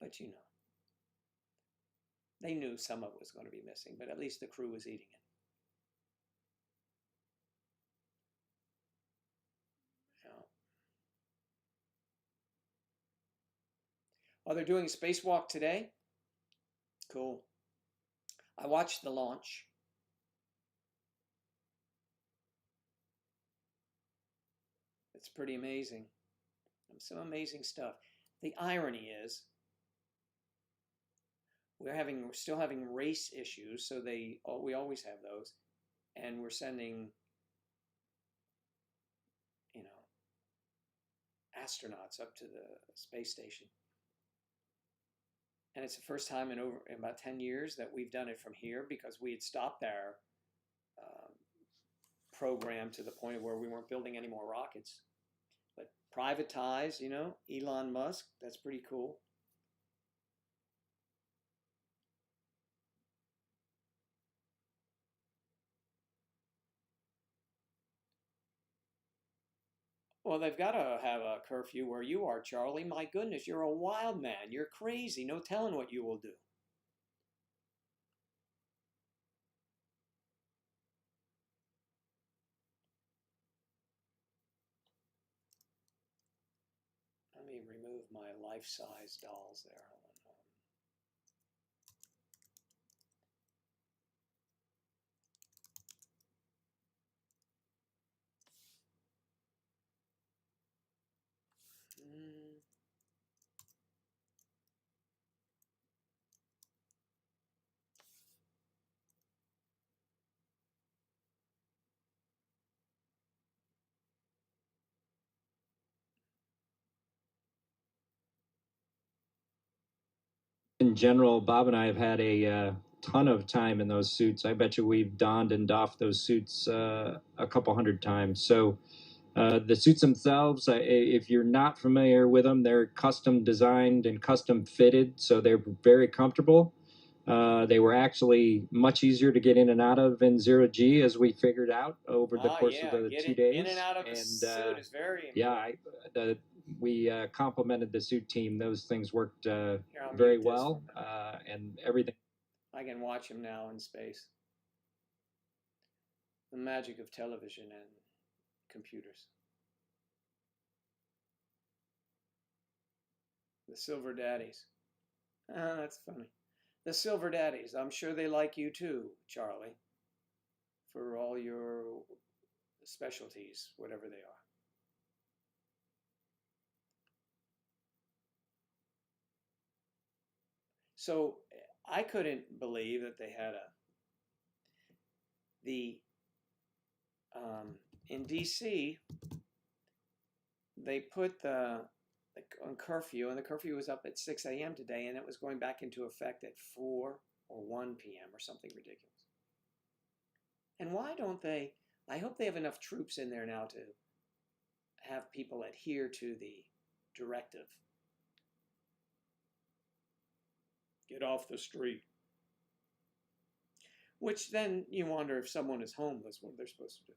But you know, they knew some of it was going to be missing, but at least the crew was eating it. Yeah. Oh, they're doing a spacewalk today? Cool. I watched the launch. It's pretty amazing. Some amazing stuff. The irony is we're still having race issues, so we always have those, and we're sending, you know, astronauts up to the space station. And it's the first time in about 10 years that we've done it from here, because we had stopped our program to the point of where we weren't building any more rockets. But privatized, you know, Elon Musk, that's pretty cool. Well, they've got to have a curfew where you are, Charlie. My goodness, you're a wild man. You're crazy. No telling what you will do. Let me remove my life-size dolls there. In general, Bob and I have had a ton of time in those suits. I bet you we've donned and doffed those suits a couple hundred times. So the suits themselves, if you're not familiar with them, they're custom designed and custom fitted, so they're very comfortable. They were actually much easier to get in and out of in zero G, as we figured out over the course of the 2 days. In and out of a suit is very important. Yeah, we complimented the suit team. Those things worked very well, and everything. I can watch him now in space. The magic of television and computers. The Silver Daddies. Ah, that's funny. The Silver Daddies. I'm sure they like you too, Charlie, for all your specialties, whatever they are. So I couldn't believe that they had in DC, they put on curfew, and the curfew was up at 6 a.m. today, and it was going back into effect at 4 or 1 p.m. or something ridiculous. And why don't they? I hope they have enough troops in there now to have people adhere to the directive. Get off the street. Which then you wonder, if someone is homeless, what they're supposed to do.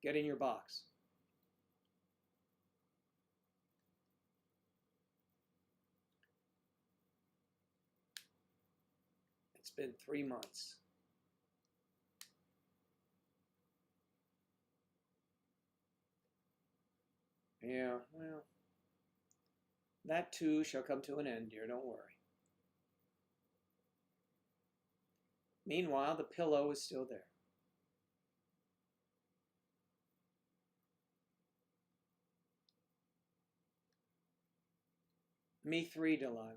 Get in your box. It's been 3 months. Yeah, well, that too shall come to an end, dear, don't worry. Meanwhile, the pillow is still there. Me three, Delilah.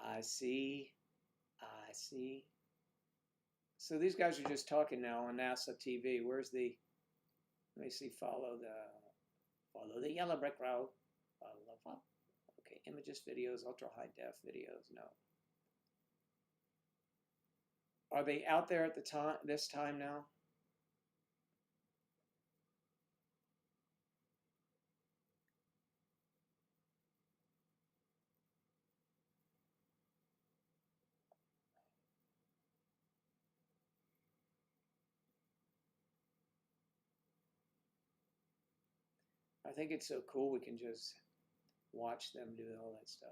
I see. I see. So these guys are just talking now on NASA TV. Where's the Let me see. Follow the yellow brick road. Follow up. Okay, images, videos, ultra high def videos. No. Are they out there at the time? This time now? I think it's so cool we can just watch them do all that stuff.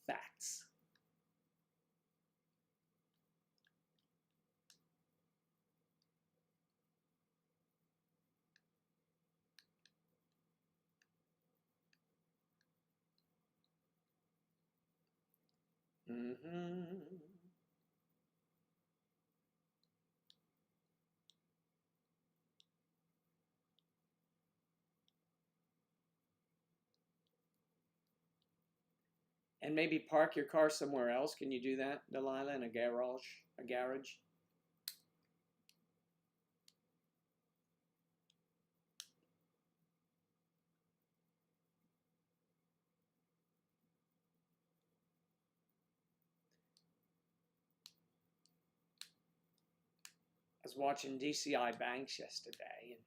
Facts. Mm-hmm. And maybe park your car somewhere else. Can you do that, Delilah, in a garage? A garage? I was watching DCI Banks yesterday, and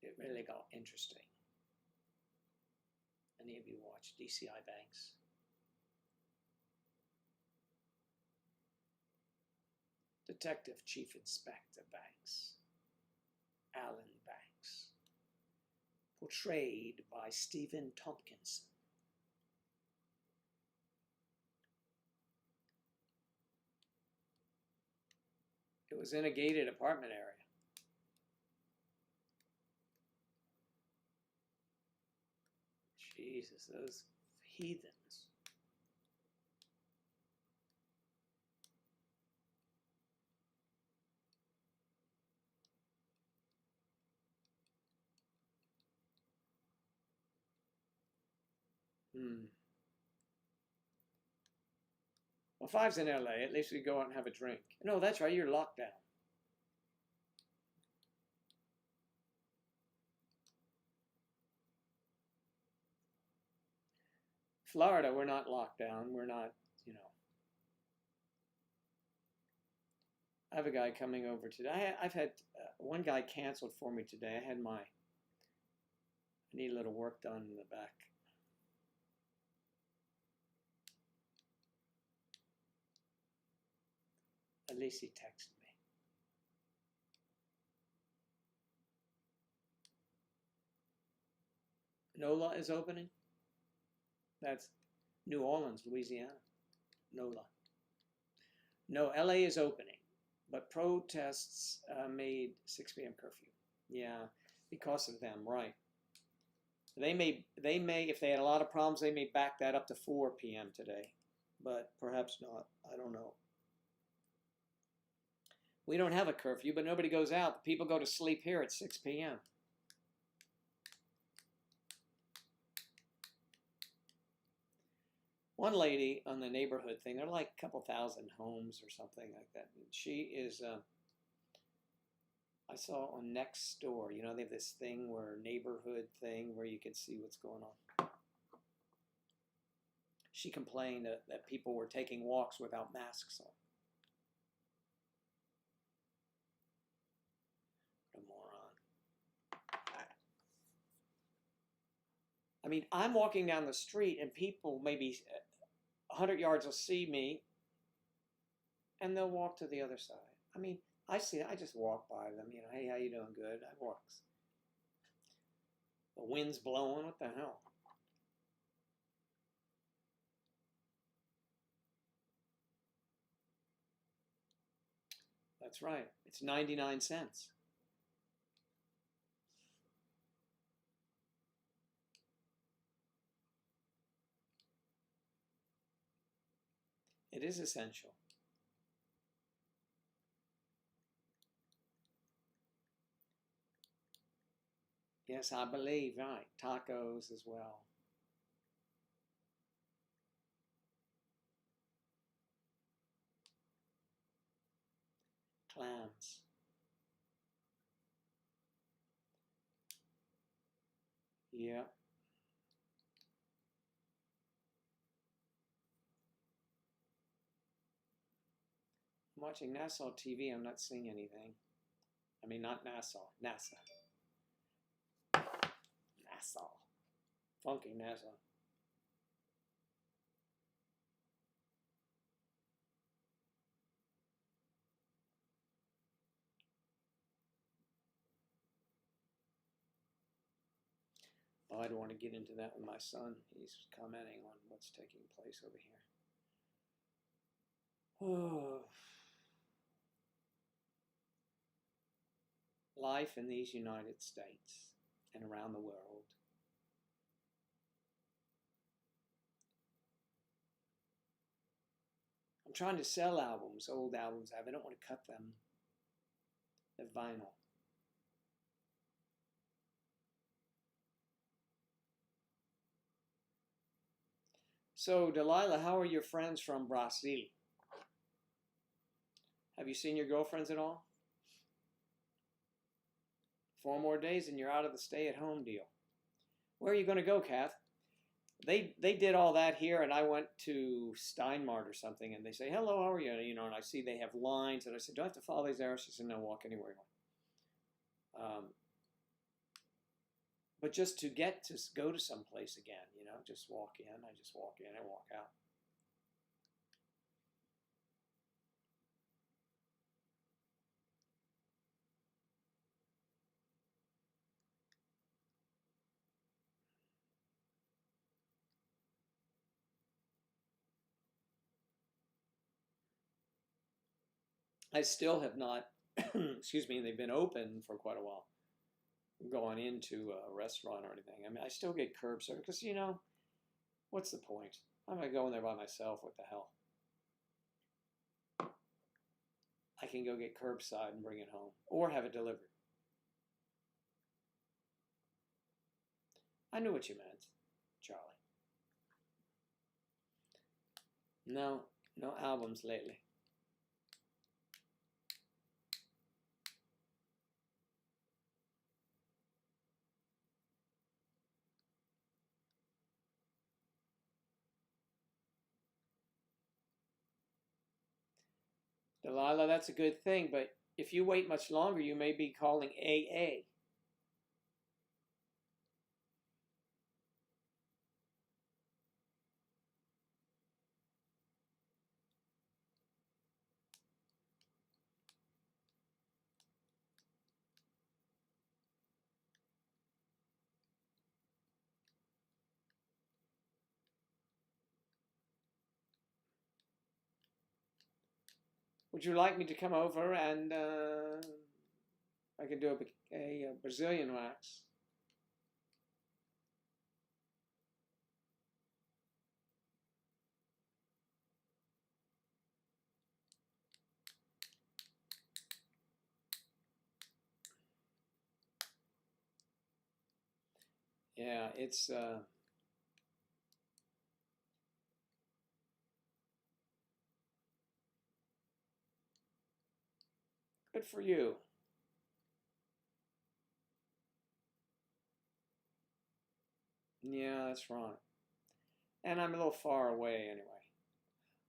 it really got interesting. Any of you watch DCI Banks? Detective Chief Inspector Banks, Alan Banks, portrayed by Stephen Tompkinson. It was in a gated apartment area. Jesus, those heathens. Well, 5's in LA. At least we go out and have a drink. No, that's right. You're locked down. Florida, we're not locked down. We're not, you know. I have a guy coming over today. I've had one guy canceled for me today. I need a little work done in the back. At least he texted me. NOLA is opening. That's New Orleans, Louisiana. NOLA. No, LA is opening, but protests made 6 p.m. curfew. Yeah, because of them, right. They may, if they had a lot of problems, they may back that up to 4 p.m. today, but perhaps not. I don't know. We don't have a curfew, but nobody goes out. People go to sleep here at 6 p.m. One lady on the neighborhood thing, they're like a couple thousand homes or something like that. She is, I saw on Next Door, you know, they have this thing where neighborhood thing where you can see what's going on. She complained that people were taking walks without masks on. What a moron. I mean, I'm walking down the street and people maybe 100 yards will see me and they'll walk to the other side. I mean, I just walk by them, you know, hey, how you doing? Good. I walk. The wind's blowing, what the hell? That's right. It's 99 cents. It is essential. Yes, I believe, right. Tacos as well. Clams. Yeah. I'm watching Nassau TV. I'm not seeing anything. I mean, not Nassau. NASA. Nassau. Funky Nassau. Oh, I don't want to get into that with my son. He's commenting on what's taking place over here. Oh. Life in these United States and around the world. I'm trying to sell albums, old albums I don't want to cut them. The vinyl. So, Delilah, how are your friends from Brazil? Have you seen your girlfriends at all? 4 more days and you're out of the stay-at-home deal. Where are you going to go, Kath? They did all that here, and I went to Steinmart or something, and they say, hello, how are you? You know, and I see they have lines, and I said, do I have to follow these arrows? She said, no, walk anywhere you want. But just to get to go to some place again, you know, just walk in. I just walk in and walk out. I still have not, excuse me, they've been open for quite a while, gone into a restaurant or anything. I mean, I still get curb service because, you know, what's the point? I'm going to go in there by myself. What the hell? I can go get curbside and bring it home or have it delivered. I knew what you meant, Charlie. No, no albums lately. Delilah, that's a good thing, but if you wait much longer, you may be calling AA. Would you like me to come over and I can do a Brazilian wax? Yeah, it's good for you. Yeah, that's right. And I'm a little far away anyway.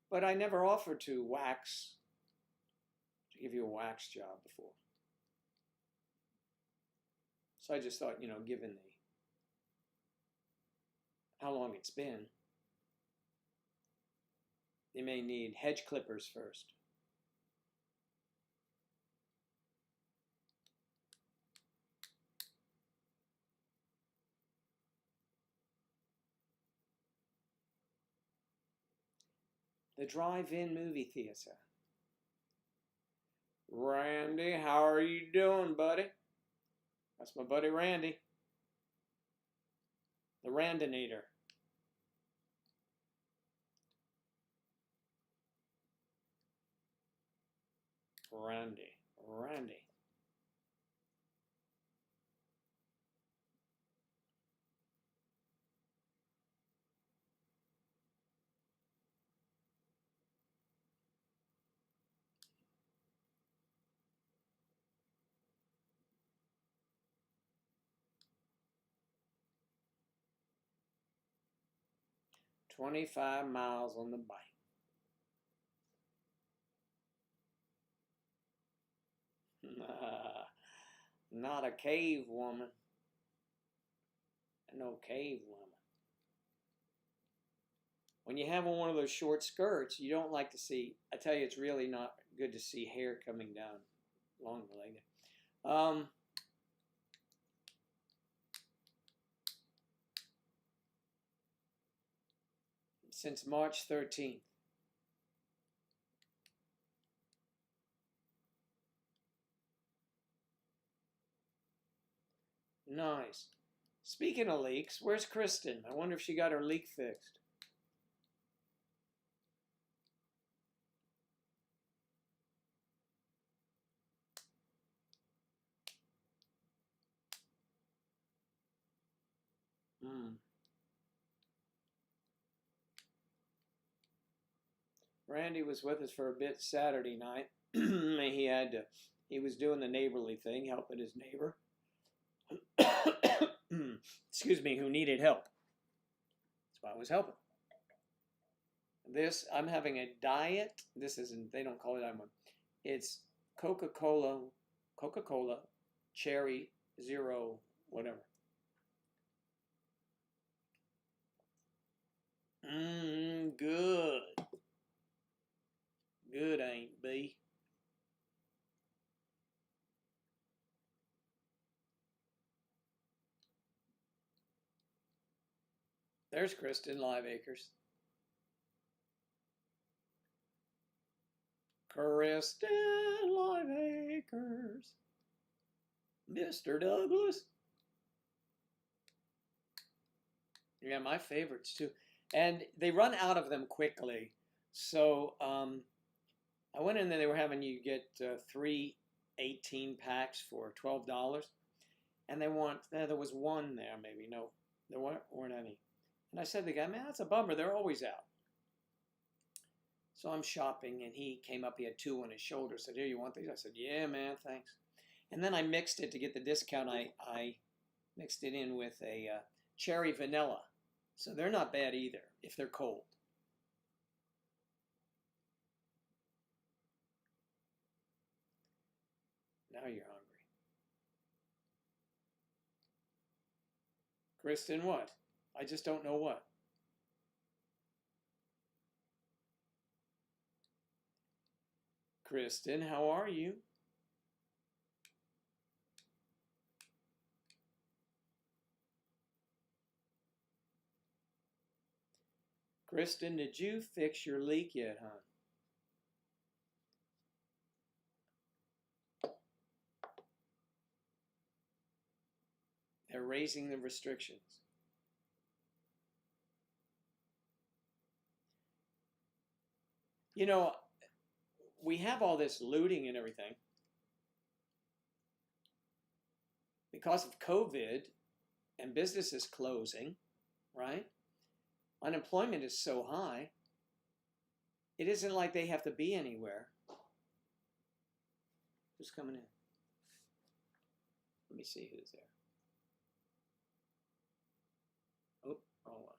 But I never offered to wax, to give you a wax job before. So I just thought, you know, given the how long it's been, you may need hedge clippers first. The drive-in movie theater. Randy, how are you doing, buddy? That's my buddy Randy. The Randinator. Randy. 25 miles on the bike. Not a cave woman. No cave woman. When you have on one of those short skirts, you don't like to see, I tell you, it's really not good to see hair coming down along the leg. Since March 13th. Nice. Speaking of leaks, where's Kristen? I wonder if she got her leak fixed. Randy was with us for a bit Saturday night. He was doing the neighborly thing, helping his neighbor. Excuse me, who needed help. That's why I was helping. I'm having a diet. This isn't, they don't call it that one. It's Coca-Cola, Cherry Zero, whatever. Good. Good, ain't B. There's Kristen Live Acres. Kristen Live Acres. Mr. Douglas. Yeah, my favorites too. And they run out of them quickly. So I went in there, they were having you get 3 18-packs for $12. And there was one there, maybe. No, there weren't any. And I said to the guy, man, that's a bummer. They're always out. So I'm shopping, and he came up. He had 2 on his shoulder. Said, here, you want these? I said, yeah, man, thanks. And then I mixed it to get the discount. I mixed it in with a cherry vanilla. So they're not bad either if they're cold. Now you're hungry. Kristen, what? I just don't know what. Kristen, how are you? Kristen, did you fix your leak yet, hon? They're raising the restrictions. You know, we have all this looting and everything. Because of COVID and businesses closing, right? Unemployment is so high. It isn't like they have to be anywhere. Who's coming in? Let me see who's there. Oh, wrong one.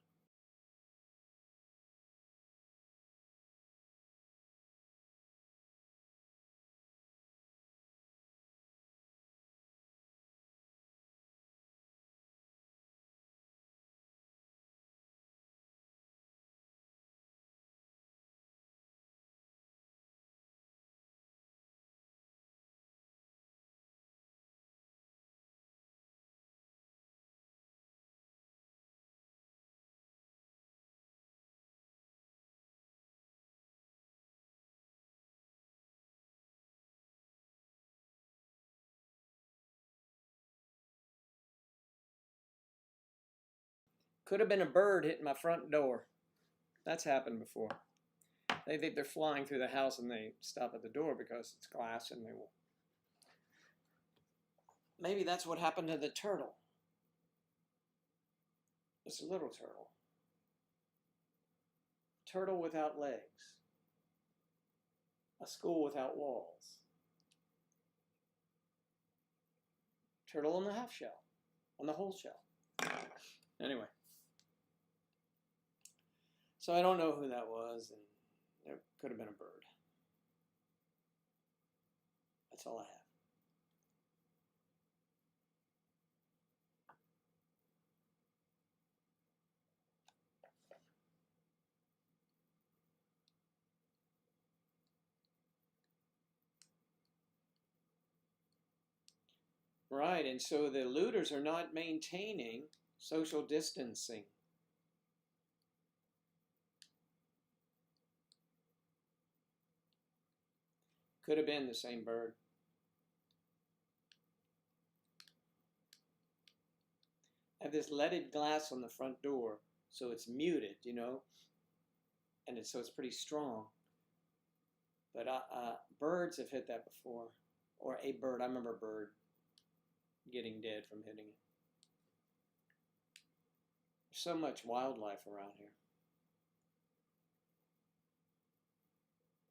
Could have been a bird hitting my front door. That's happened before. They think they're flying through the house and they stop at the door because it's glass and they will. Maybe that's what happened to the turtle. It's a little turtle. Turtle without legs. A school without walls. Turtle on the half shell. On the whole shell. Anyway. So I don't know who that was, and it could have been a bird. That's all I have. Right, and so the looters are not maintaining social distancing. Could have been the same bird. I have this leaded glass on the front door, so it's muted, you know, and so it's pretty strong. But birds have hit that before, or a bird. I remember a bird getting dead from hitting it. There's so much wildlife around here.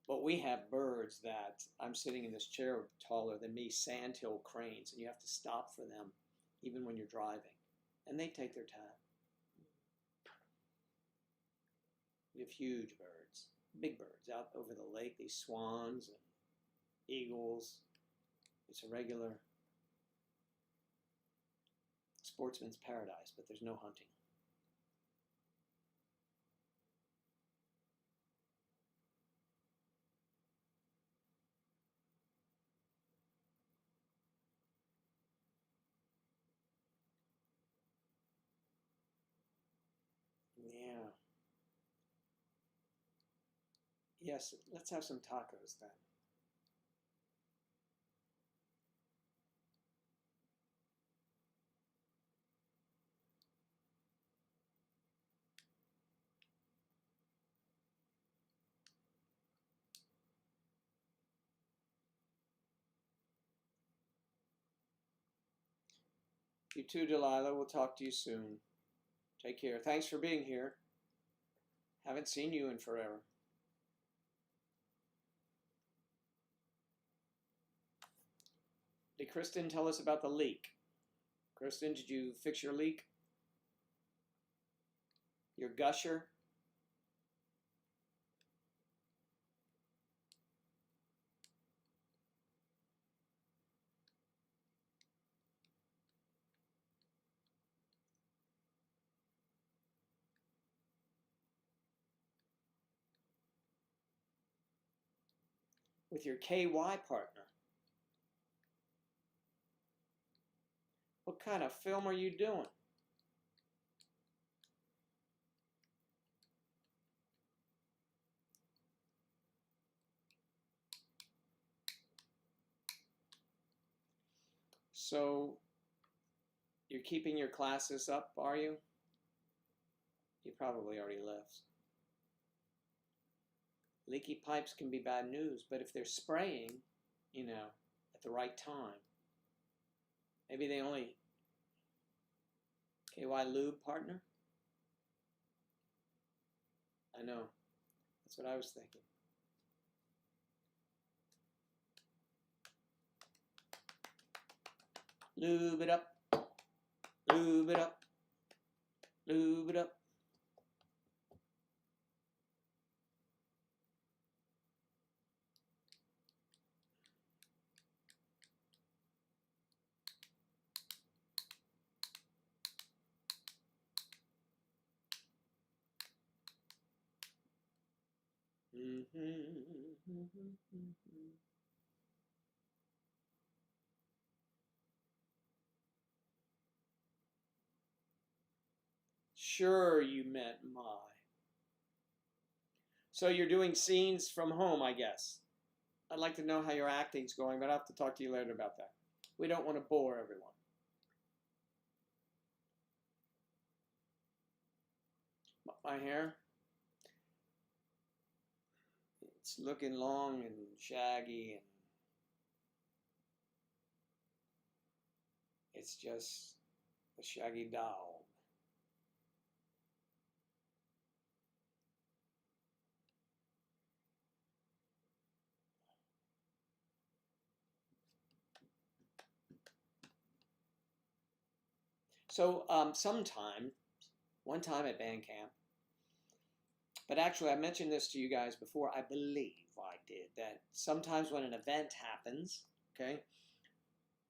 But we have birds that, I'm sitting in this chair taller than me, sandhill cranes, and you have to stop for them even when you're driving. And they take their time. We have huge birds, big birds out over the lake, these swans and eagles. It's a regular sportsman's paradise, but there's no hunting. Yeah. Yes, let's have some tacos then. You too, Delilah. We'll talk to you soon. Take care. Thanks for being here. Haven't seen you in forever. Did Kristen tell us about the leak? Kristen, did you fix your leak? Your gusher? With your KY partner? What kind of film are you doing? So, you're keeping your classes up, are you? You probably already left. Leaky pipes can be bad news, but if they're spraying, you know, at the right time, maybe they only KY lube partner? I know. That's what I was thinking. Lube it up. Lube it up. Lube it up. Sure, you meant my. So you're doing scenes from home, I guess. I'd like to know how your acting's going, but I'll have to talk to you later about that. We don't want to bore everyone. My hair? It's looking long and shaggy, and it's just a shaggy doll. So one time at band camp, But actually, I mentioned this to you guys before. I believe I did that. Sometimes when an event happens, okay,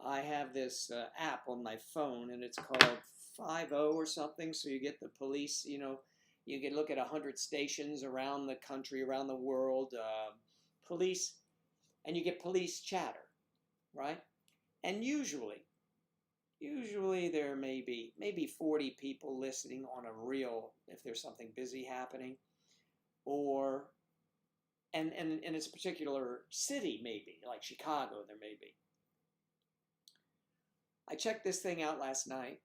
I have this app on my phone, and it's called 50 or something. So you get the police, you can look at 100 stations around the country, around the world, police, and you get police chatter, right? And usually there may be maybe 40 people listening on a reel if there's something busy happening, or and it's a particular city, maybe like Chicago, there may be. I checked this thing out last night,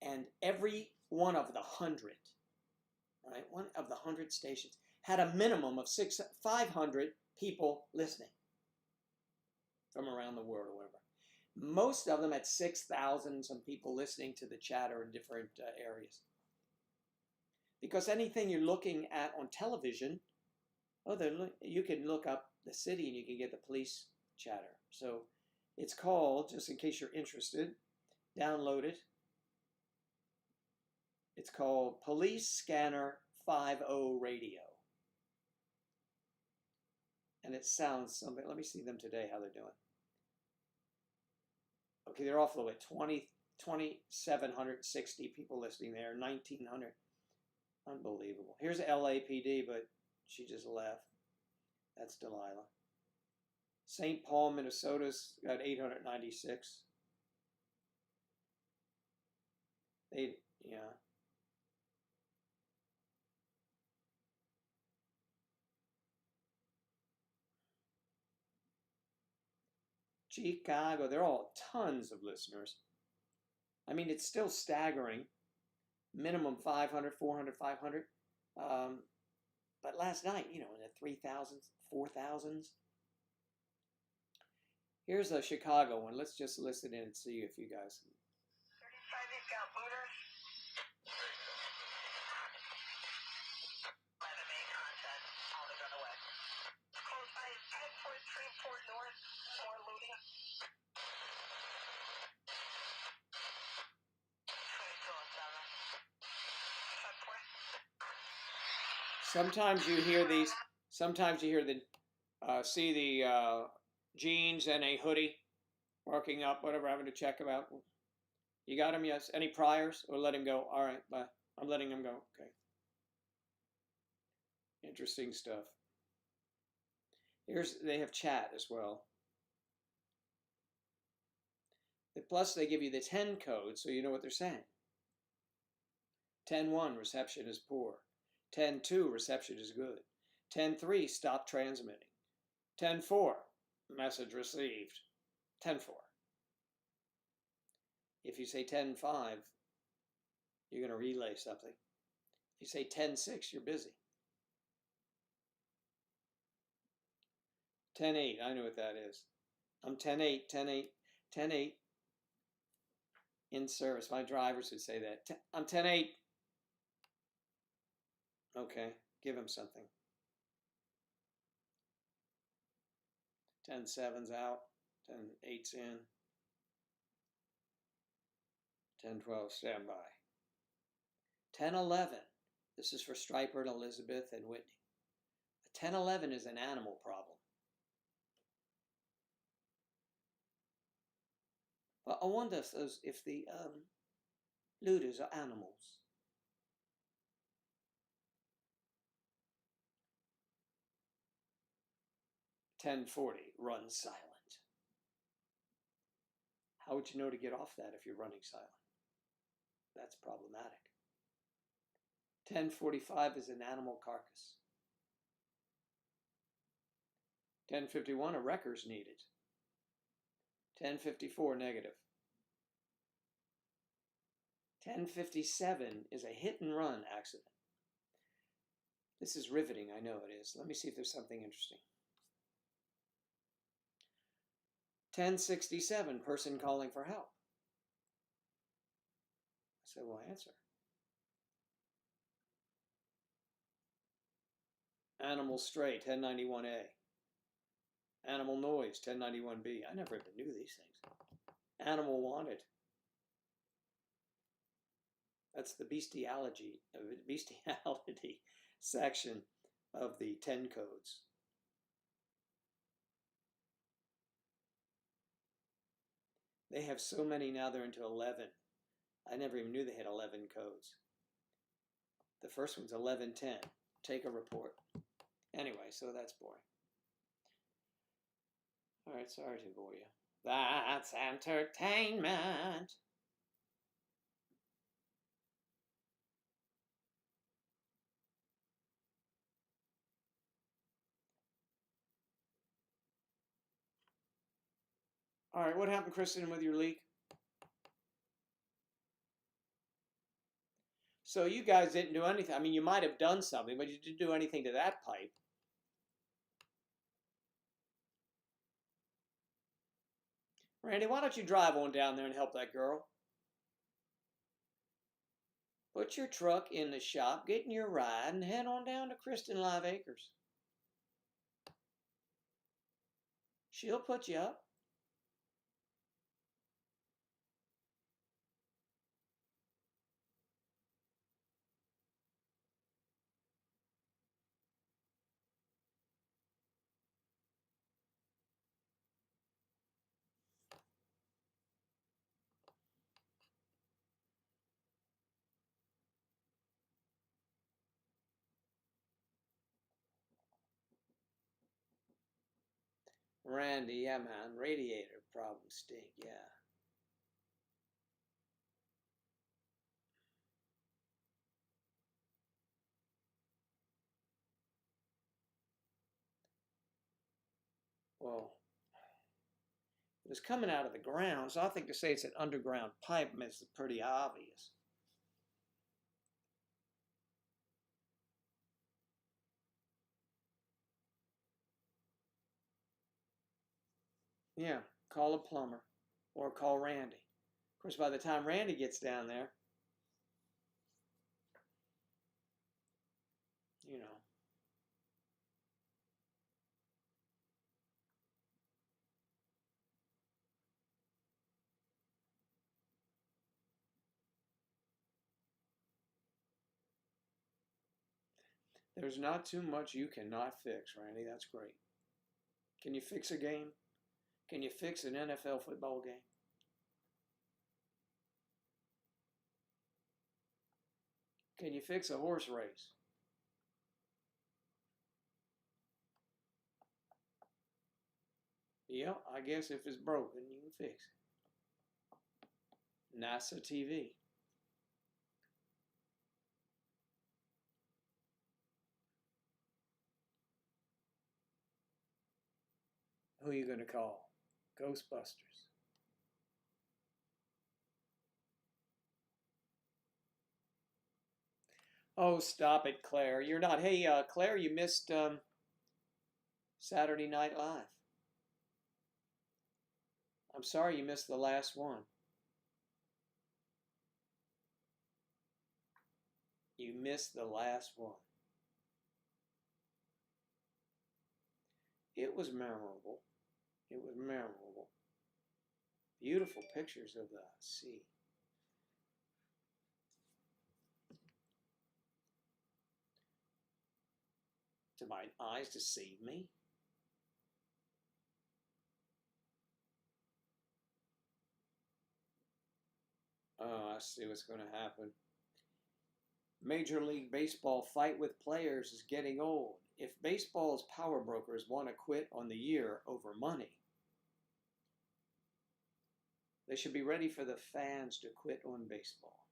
and every one of the 100, right, one of the 100 stations had a minimum of 500 people listening from around the world or whatever. Most of them had 6,000 some people listening to the chatter in different areas. Because anything you're looking at on television, you can look up the city and you can get the police chatter. So it's called, just in case you're interested, download it. It's called Police Scanner 50 Radio. And it sounds something. Let me see them today, how they're doing. Okay, they're off a little bit. 2,760 people listening there, 1,900. Unbelievable. Here's LAPD, but she just left. That's Delilah. St. Paul, Minnesota's got 896. Yeah. Chicago, they're all tons of listeners. I mean, it's still staggering. Minimum 500, 400, 500. But last night, in the 3,000s, 4,000s. Here's a Chicago one. Let's just listen in and see if you guys. 35 got looters. 11 main contact. All is underway. Close by 5.3 Port North. More looting. 2207. Sometimes you hear these. Sometimes you hear see the jeans and a hoodie, working up, whatever, having to check about. You got him? Yes. Any priors? Or let him go? All right, bye. I'm letting him go. Okay. Interesting stuff. They have chat as well. Plus, they give you the 10 code so you know what they're saying. 10.1, reception is poor. 10.2, reception is good. 10.3, stop transmitting. 10.4, message received. 10.4. If you say 10.5, you're going to relay something. If you say 10.6, you're busy. 10.8, I know what that is. I'm 10.8, 10.8, 10.8. In service. My drivers would say that. I'm 10.8. Okay, give him something. 10.7's out. 10.8's in. 10.12, stand by. 10.11. This is for Striper and Elizabeth and Whitney. 10.11 is an animal problem. But I wonder if the looters are animals. 10.40, run silent. How would you know to get off that if you're running silent? That's problematic. 10.45 is an animal carcass. 10.51, a wrecker's needed. 10.54, negative. 10.57 is a hit and run accident. This is riveting, I know it is. Let me see if there's something interesting. 10.67, person calling for help. I said, well, answer. Animal stray, 1091A. Animal noise, 1091B. I never even knew these things. Animal wanted. That's the bestiality section of the 10 codes. They have so many now, they're into 11. I never even knew they had 11 codes. The first one's 1110. Take a report. Anyway, so that's boring. All right, sorry to bore you. That's entertainment. All right, what happened, Kristen, with your leak? So you guys didn't do anything. I mean, you might have done something, but you didn't do anything to that pipe. Randy, why don't you drive on down there and help that girl? Put your truck in the shop, get in your ride, and head on down to Kristen Live Acres. She'll put you up. Randy, yeah, man. Radiator problems stink, yeah. Well, it was coming out of the ground, so I think to say it's an underground pipe is pretty obvious. Yeah, call a plumber or call Randy. Of course, by the time Randy gets down there, you know. There's not too much you cannot fix, Randy. That's great. Can you fix a game? Can you fix an NFL football game? Can you fix a horse race? Yeah, I guess if it's broken, you can fix it. NASA TV. Who are you going to call? Ghostbusters. Oh, stop it, Claire. You're not. Hey, Claire, you missed Saturday Night Live. I'm sorry you missed the last one. You missed the last one. It was memorable. It was memorable. Beautiful pictures of the sea. Do my eyes deceive me? Oh, I see what's going to happen. Major League Baseball fight with players is getting old. If baseball's power brokers want to quit on the year over money, they should be ready for the fans to quit on baseball.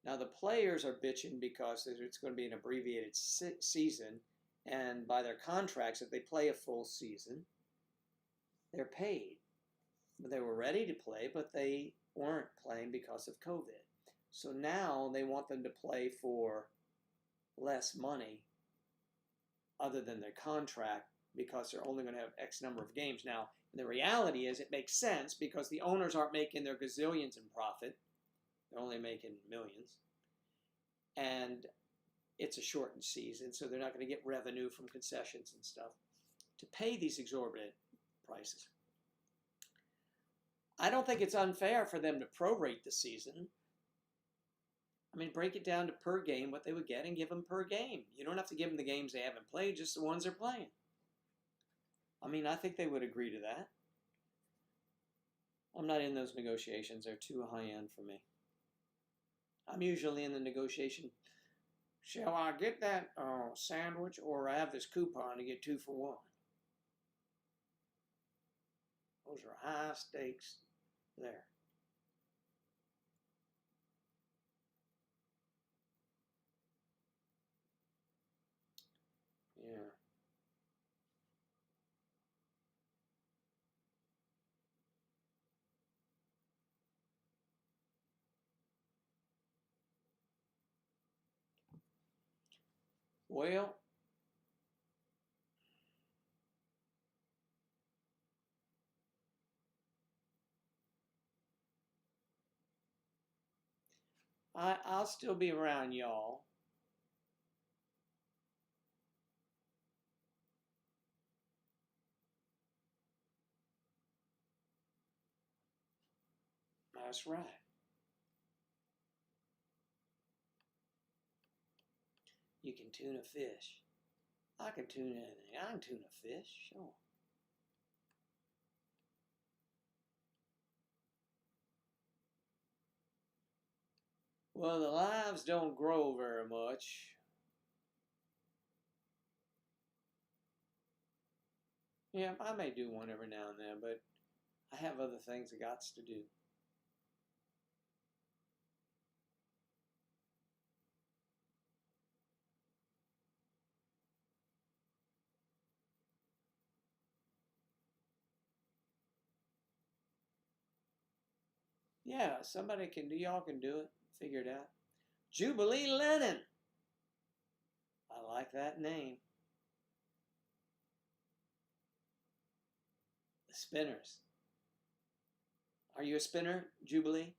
Now, the players are bitching because it's going to be an abbreviated season, and by their contracts, if they play a full season, they're paid. They were ready to play, but they weren't playing because of COVID. So now they want them to play for less money other than their contract because they're only going to have X number of games. Now, the reality is it makes sense because the owners aren't making their gazillions in profit. They're only making millions. And it's a shortened season, so they're not going to get revenue from concessions and stuff to pay these exorbitant prices. I don't think it's unfair for them to prorate the season. I mean, break it down to per game what they would get and give them per game. You don't have to give them the games they haven't played, just the ones they're playing. I mean, I think they would agree to that. I'm not in those negotiations. They're too high end for me. I'm usually in the negotiation. Shall I get that sandwich, or I have this coupon to get 2 for 1? Those are high stakes there. Yeah. Well, I'll still be around y'all. That's right. You can tune a fish. I can tune anything. I can tune a fish, sure. Well, the lives don't grow very much. Yeah, I may do one every now and then, but I have other things I got to do. Yeah, somebody can do, y'all can do it. Figure it out. Jubilee Lennon. I like that name. The Spinners. Are you a spinner, Jubilee?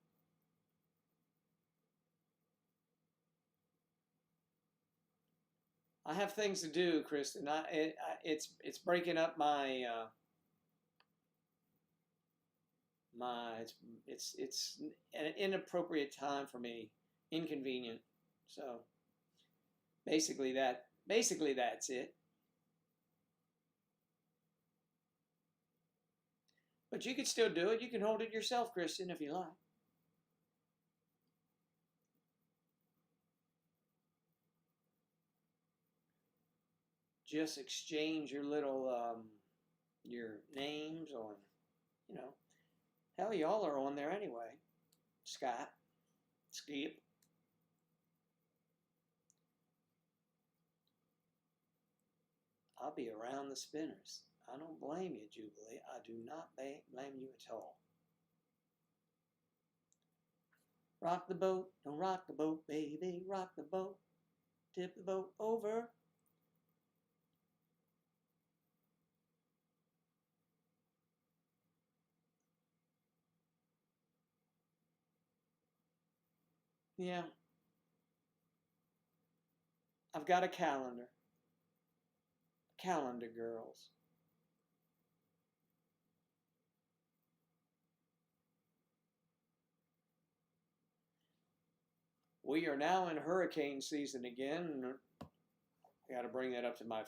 I have things to do, Kristen. It's breaking up my it's an inappropriate time for me, inconvenient. So basically that's it. But you can still do it. You can hold it yourself, Kristen, if you like. Just exchange your little your names on, you know. Hell, y'all are on there anyway. Scott, Skip. I'll be around the spinners. I don't blame you, Jubilee. I do not blame you at all. Rock the boat, don't rock the boat, baby. Rock the boat, tip the boat over. Yeah, I've got a calendar. Calendar girls. We are now in hurricane season again. I got to bring that up to my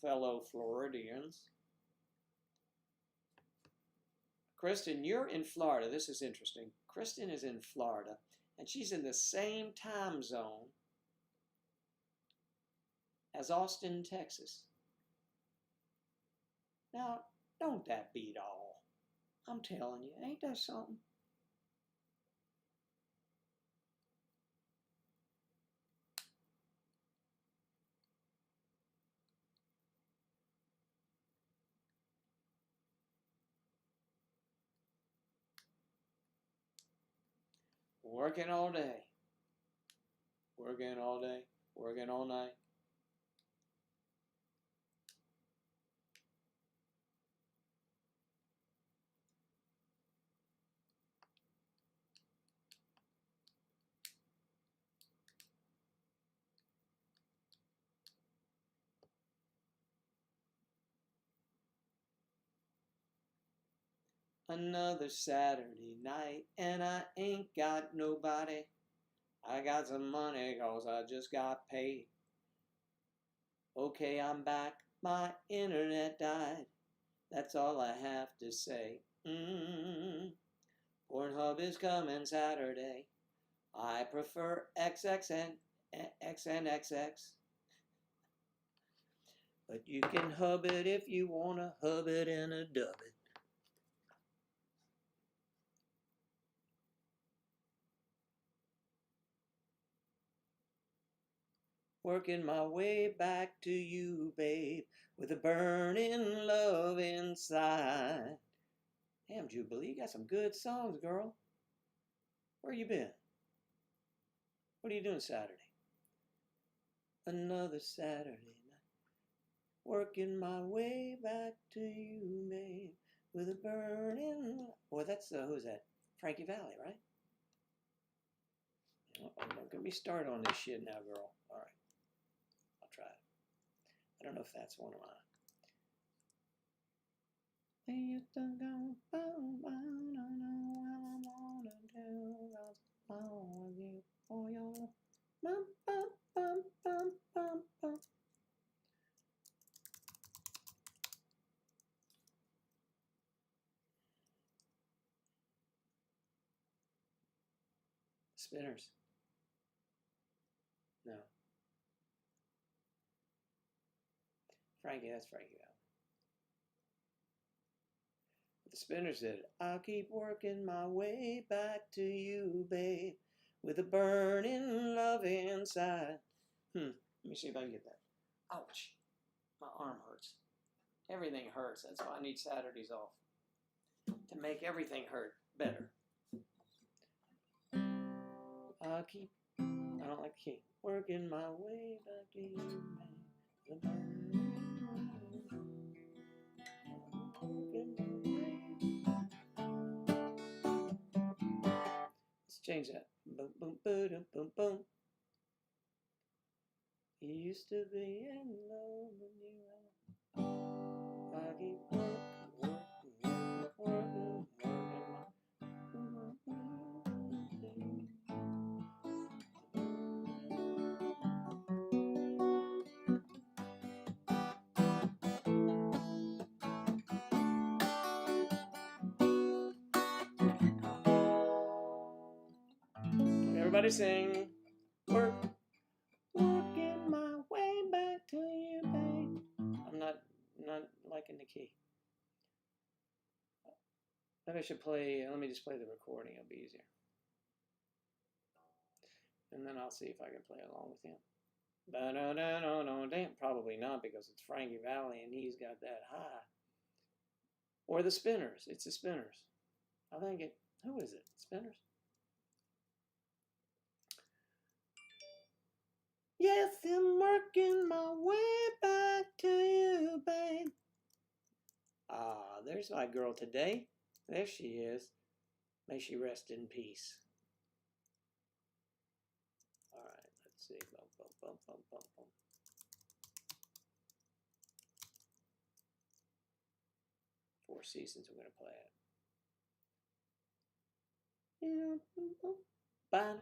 fellow Floridians. Kristen, you're in Florida. This is interesting. Kristen is in Florida, and she's in the same time zone as Austin, Texas. Now, don't that beat all? I'm telling you, ain't that something? Working all day. Working all day. Working all night. Another Saturday night, and I ain't got nobody. I got some money 'cause I just got paid. Okay, I'm back. My internet died. That's all I have to say. Pornhub is coming Saturday. I prefer XXN, XNXX. But you can hub it if you wanna hub it and a dub it. Working my way back to you, babe, with a burning love inside. Damn, Jubilee, you got some good songs, girl. Where you been? What are you doing Saturday? Another Saturday night. Working my way back to you, babe, with a burning... Boy, that's, who's that? Frankie Valli, right? Oh, don't get me started on this shit now, girl. All right. I'll try it. I don't know if that's one of mine. They used to go, I don't know what I wanna do, 'cause I wanna give for your bum, bum, bum, bum, bum, bum. Spinners. No. Frankie, that's Frankie Valli. The Spinners did it. I'll keep working my way back to you, babe, with a burning love inside. Let me see if I can get that. Ouch. My arm hurts. Everything hurts. That's why I need Saturdays off. To make everything hurt better. I'll keep, I don't like the key. Working my way back to you, babe. Let's change that. Boom, boom, boom, boom, boom. You used to be in love with you. I keep working. Everybody sing. Working my way back to you, babe. I'm not liking the key. Maybe I should play, let me just play the recording, it'll be easier. And then I'll see if I can play along with him. Ba-da-da-da-da-da. Probably not, because it's Frankie Valli and he's got that high. Or the Spinners. It's the Spinners. I think it, who is it? Spinners? Yes, I'm working my way back to you, babe. Ah, there's my girl today. There she is. May she rest in peace. All right, let's see. Bum, bum, bum, bum, bum, bum. Four Seasons, we're going to play it. Bye.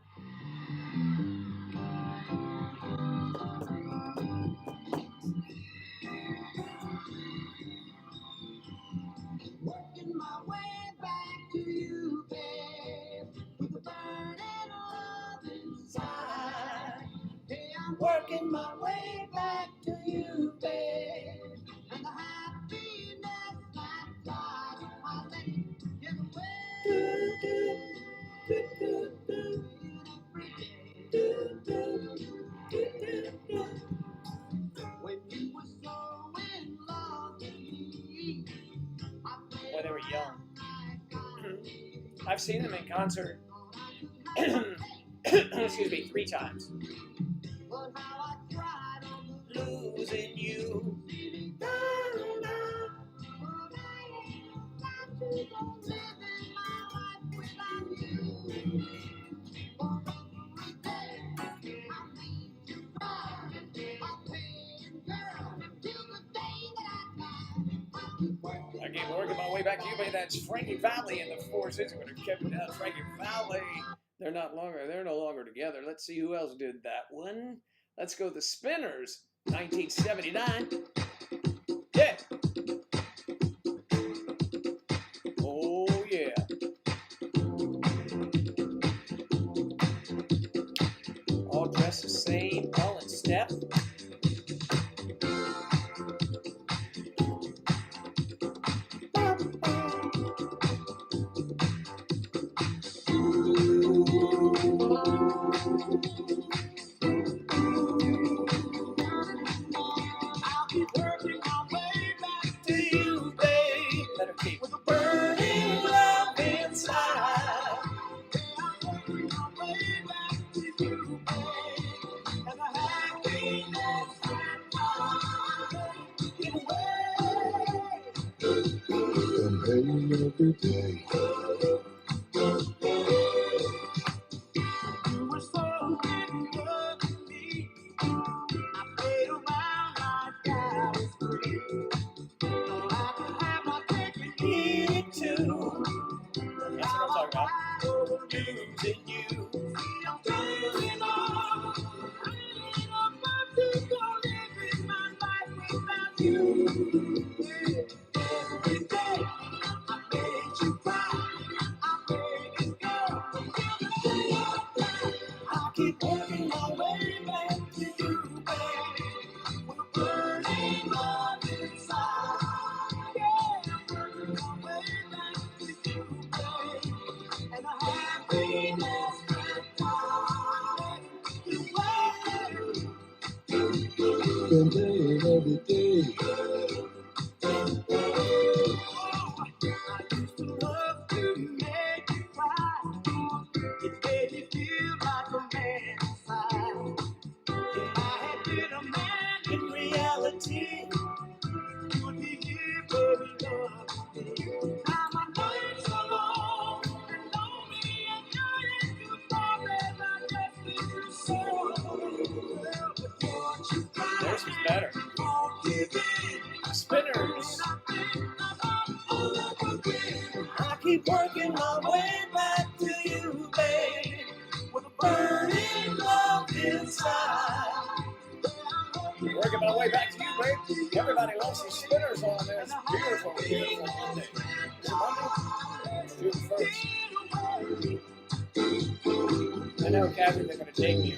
Working my way back to you, babe, with a burning love inside. Hey, I'm working my way back to you, babe, and the happiness that flies, I let it get away. Do, do, do, do, do. Do, do, do, do, do. When you were so in love with me, When they were young. I've seen them in concert. Excuse me, 3 times. Losing you. I keep working my way back to you, but that's Frankie Valli in the Four Seasons. We're going to keep it down. Frankie Valli. They're no longer together. Let's see who else did that one. Let's go the Spinners, 1979. Yeah. Oh yeah. All dressed the same, all in step. I'll keep working my way back to you, babe. Better keep. With a burning love inside. Yeah, I'm working my way back to you, babe. And a happiness that give away. And hey, every day. You were so good to me. I played around like I was free. Thought I could have my cake and eat it too. That's what I'm talking about. Losing you. See, I'm feeling on. I ain't about to go living my life without you. Every day I made you cry. I made you go. I'll keep working my way back to you, babe. With a burning love inside. Yeah, I'm working my way back to you, babe. And a happiness that I give away. And day and every day. Oh, I used to love to make you cry. It made me feel like a man inside. If I had been a man in reality, you would be here, baby, loving me. Now my nights are long and lonely, and yearning to fall as I just miss you so. Well, but don't you cry. Theirs was better. Won't give in. Spinners. I keep working my way back to you, babe, with a burning love inside. Working my way back to you, babe. Everybody loves some Spinners on there. It's beautiful, beautiful Monday. Is it Monday? It's June 1st. I know, Kathy, they're going to take me.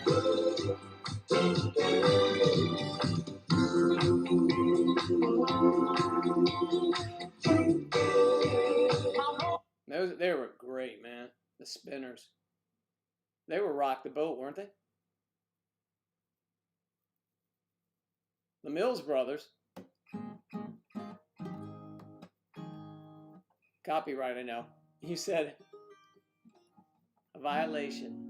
They were great, man. The Spinners. They were rock the boat, weren't they? The Mills Brothers. Copyright, I know. You said a violation.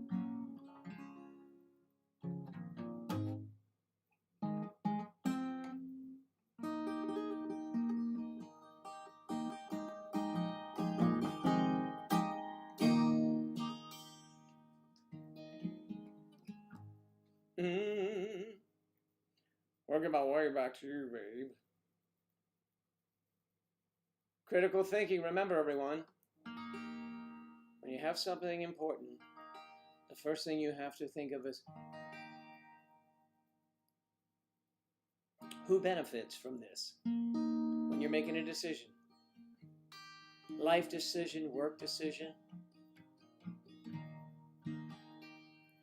Working my way back to you, babe. Critical thinking, remember everyone, when you have something important, the first thing you have to think of is who benefits from this when you're making a decision. Life decision, work decision.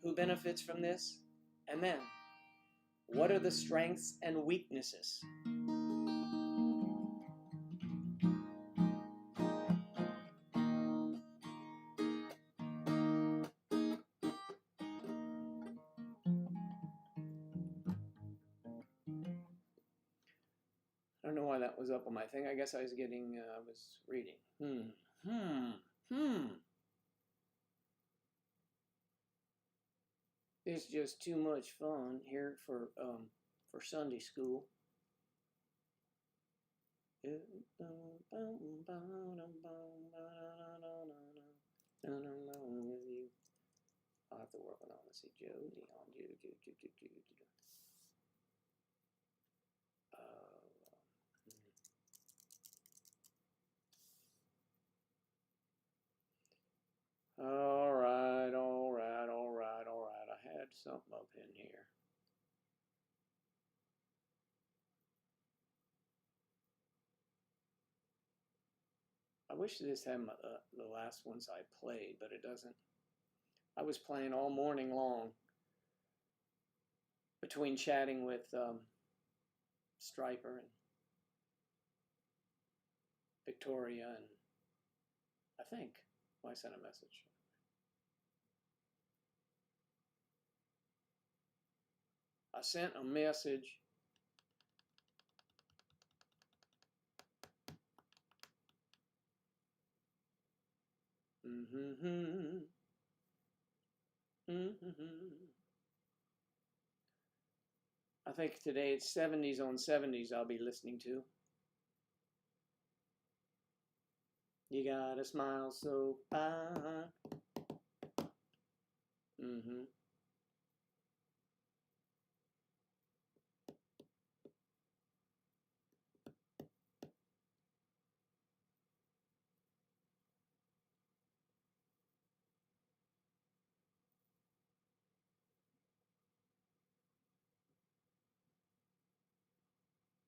Who benefits from this? And then, what are the strengths and weaknesses? I don't know why that was up on my thing. I guess I was getting, I was reading. It's just too much fun here for Sunday school. I'll have to work on that. Let's see, Joe, Neon, all right. something up in here. I wish this had the last ones I played, but it doesn't. I was playing all morning long between chatting with Striper and Victoria, and I think I sent a message. I sent a message. I think today it's 70s on 70s I'll be listening to. You got a smile so fine.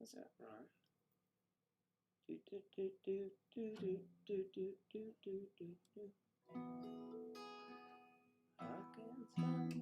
Is that right? Do, do, do, do, do, do, do, do, do, do, do, do. I can find you.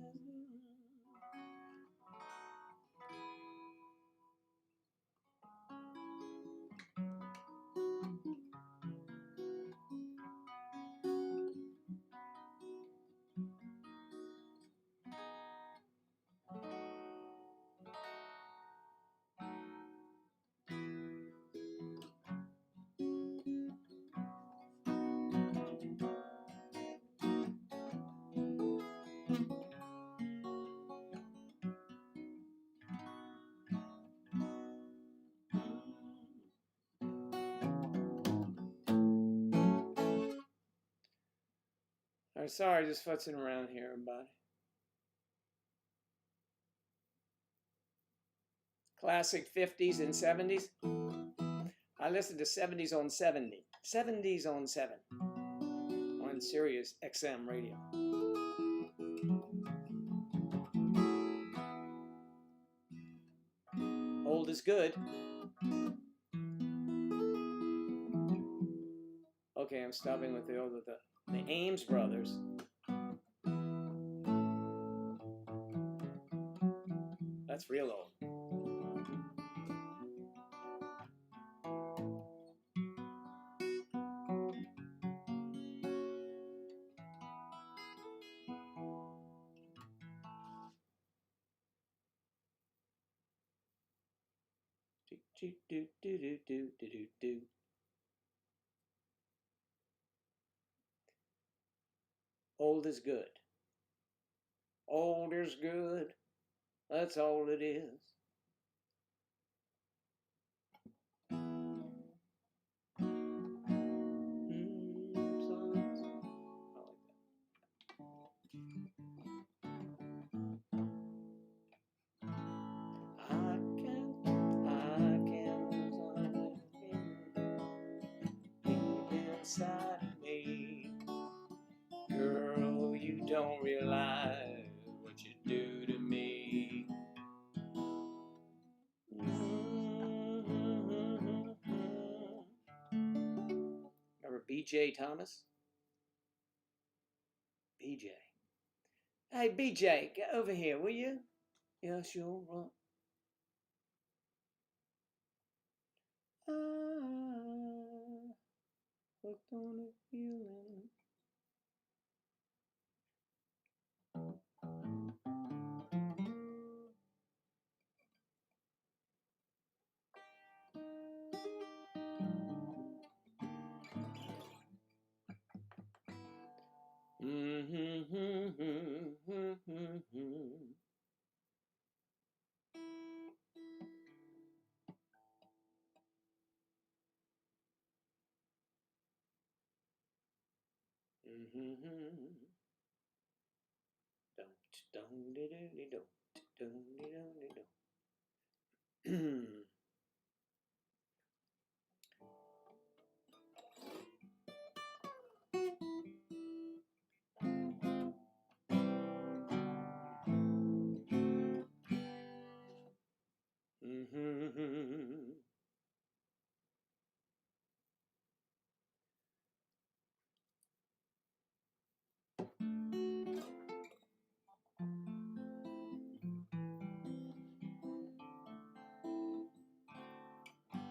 I'm sorry, just futzing around here, everybody. Classic 50s and 70s. I listened to 70s on 70. 70s on 7 on Sirius XM radio. Old is good. Okay, I'm stopping with the Ames brothers. That's real old. Do, do, do, do, do, do, do, do. Old is good. Old is good. That's all it is. Inside of me, girl, you don't realize what you do to me. Remember BJ Thomas? BJ. Hey, BJ, get over here, will you? Yeah, sure, right. Hooked on a feeling.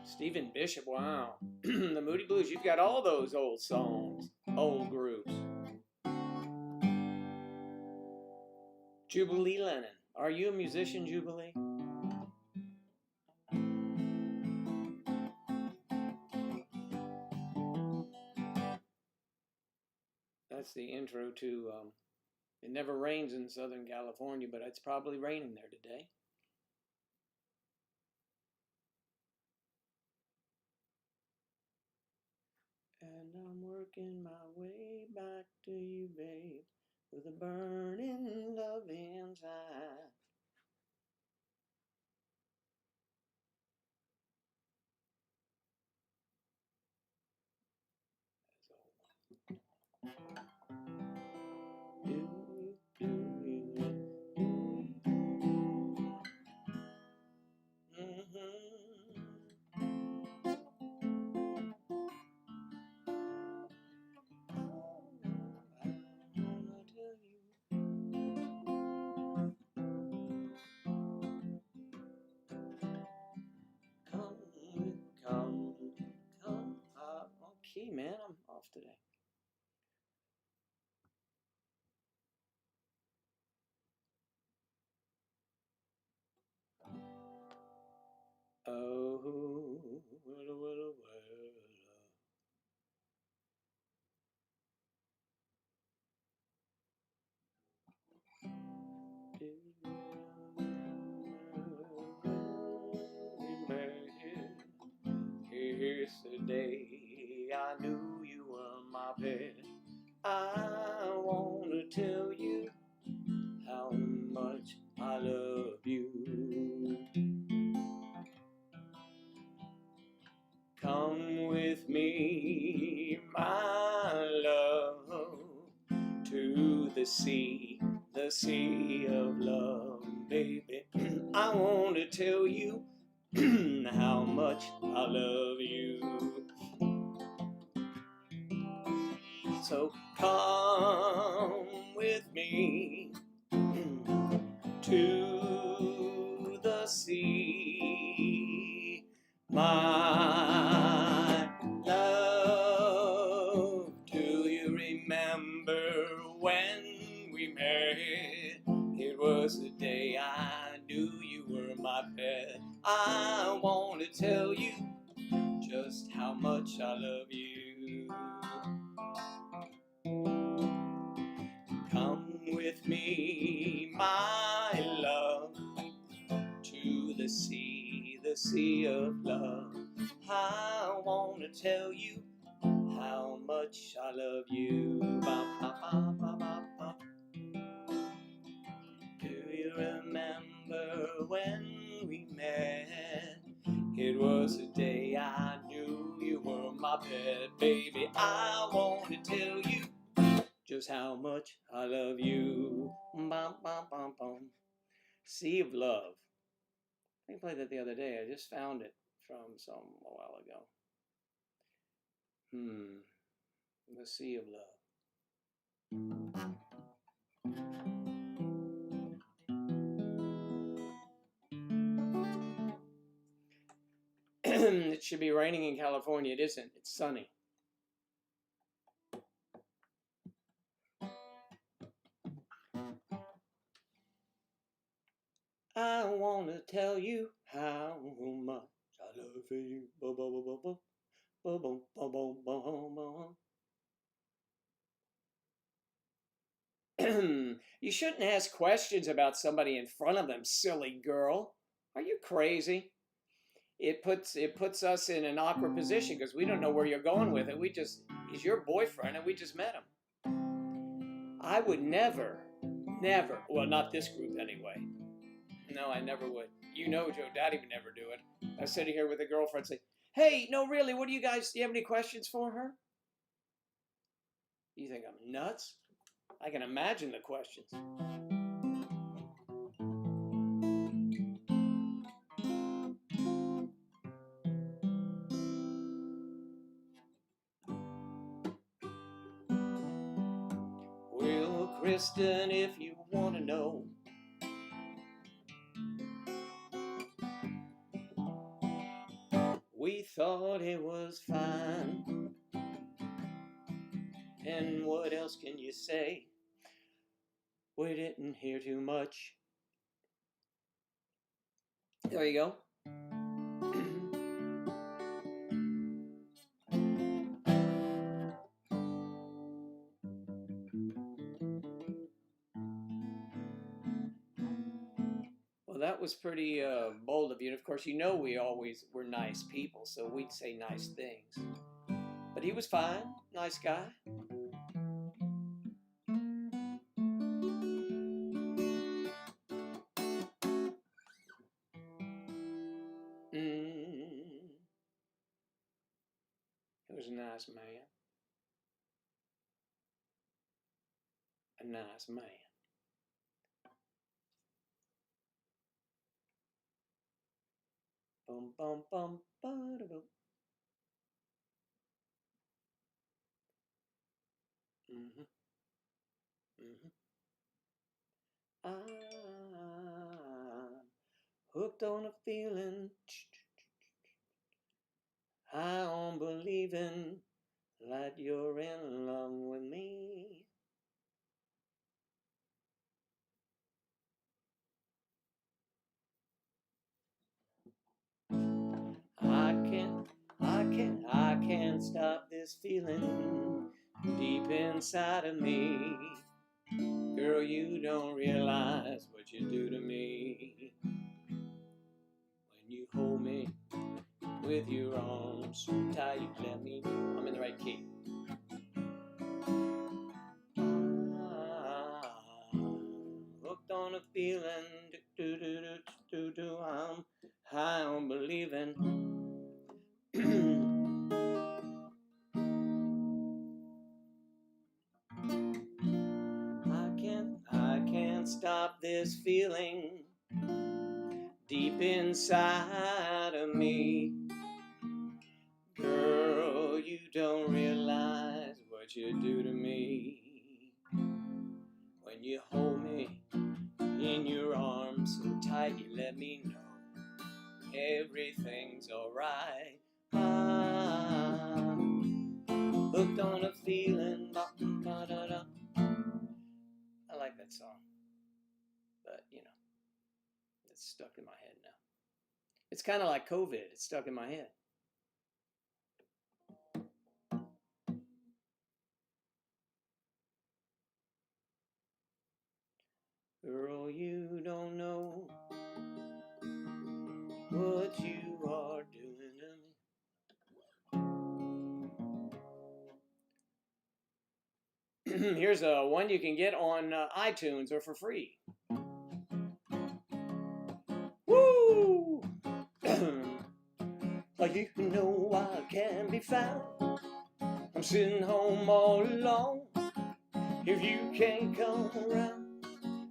Stephen Bishop, wow. The Moody Blues, you've got all those old songs, old groups. Jubilee Lennon. Are you a musician, Jubilee? That's the intro to It Never Rains in Southern California, but it's probably raining there today. And I'm working my way back to you, babe, with a burning love inside. Come. Okay, man, I'm off today. Oh, well. Here's the day I knew you were my pet. I want to tell you how much I love you. Come with me, my love, to the sea of love, baby. I want to tell you how much I love you. So come with me to the sea, my love. Do you remember when we met? It was the day I knew you were my pet. I want to tell you just how much I love you. Come with me, my love, to the sea of love. I want to tell you how much I love you. Do you remember when we met? It was the day I knew you were my pet, baby. I want to tell you just how much I love you. Sea of Love. I played that the other day. I just found it from a while ago. The Sea of Love. It should be raining in California. It isn't. It's sunny. I want to tell you how much I love you. You shouldn't ask questions about somebody in front of them, silly girl. Are you crazy? It puts us in an awkward position because we don't know where you're going with it. He's your boyfriend and we just met him. I would never, well, not this group anyway. No, I never would. You know Joe Daddy would never do it. I was sitting here with a girlfriend say, hey, no really, do you have any questions for her? You think I'm nuts? I can imagine the questions. Kristen, if you want to know. We thought it was fine. And what else can you say? We didn't hear too much. There you go. Well, that was pretty bold of you. And of course, you know we always were nice people, so we'd say nice things. But he was fine, nice guy. He was a nice man. A nice man. Bum bum bum ba-da-bum. I'm hooked on a feeling, high on believing that you're in love with me. I can't stop this feeling deep inside of me. Girl, you don't realize what you do to me. When you hold me with your arms so tight, you let me know I'm in the right key. Hooked on a feeling, I'm high on believing. I can't stop this feeling deep inside of me. Girl, you don't realize what you do to me. When you hold me in your arms so tight, you let me know everything's alright. I'm hooked on a feeling. I like that song, but you know, it's stuck in my head now. It's kind of like COVID, it's stuck in my head. Girl, you don't know what you are doing to me. Here's one you can get on iTunes or for free. Woo! You know I can be found. I'm sitting home all alone. If you can't come around,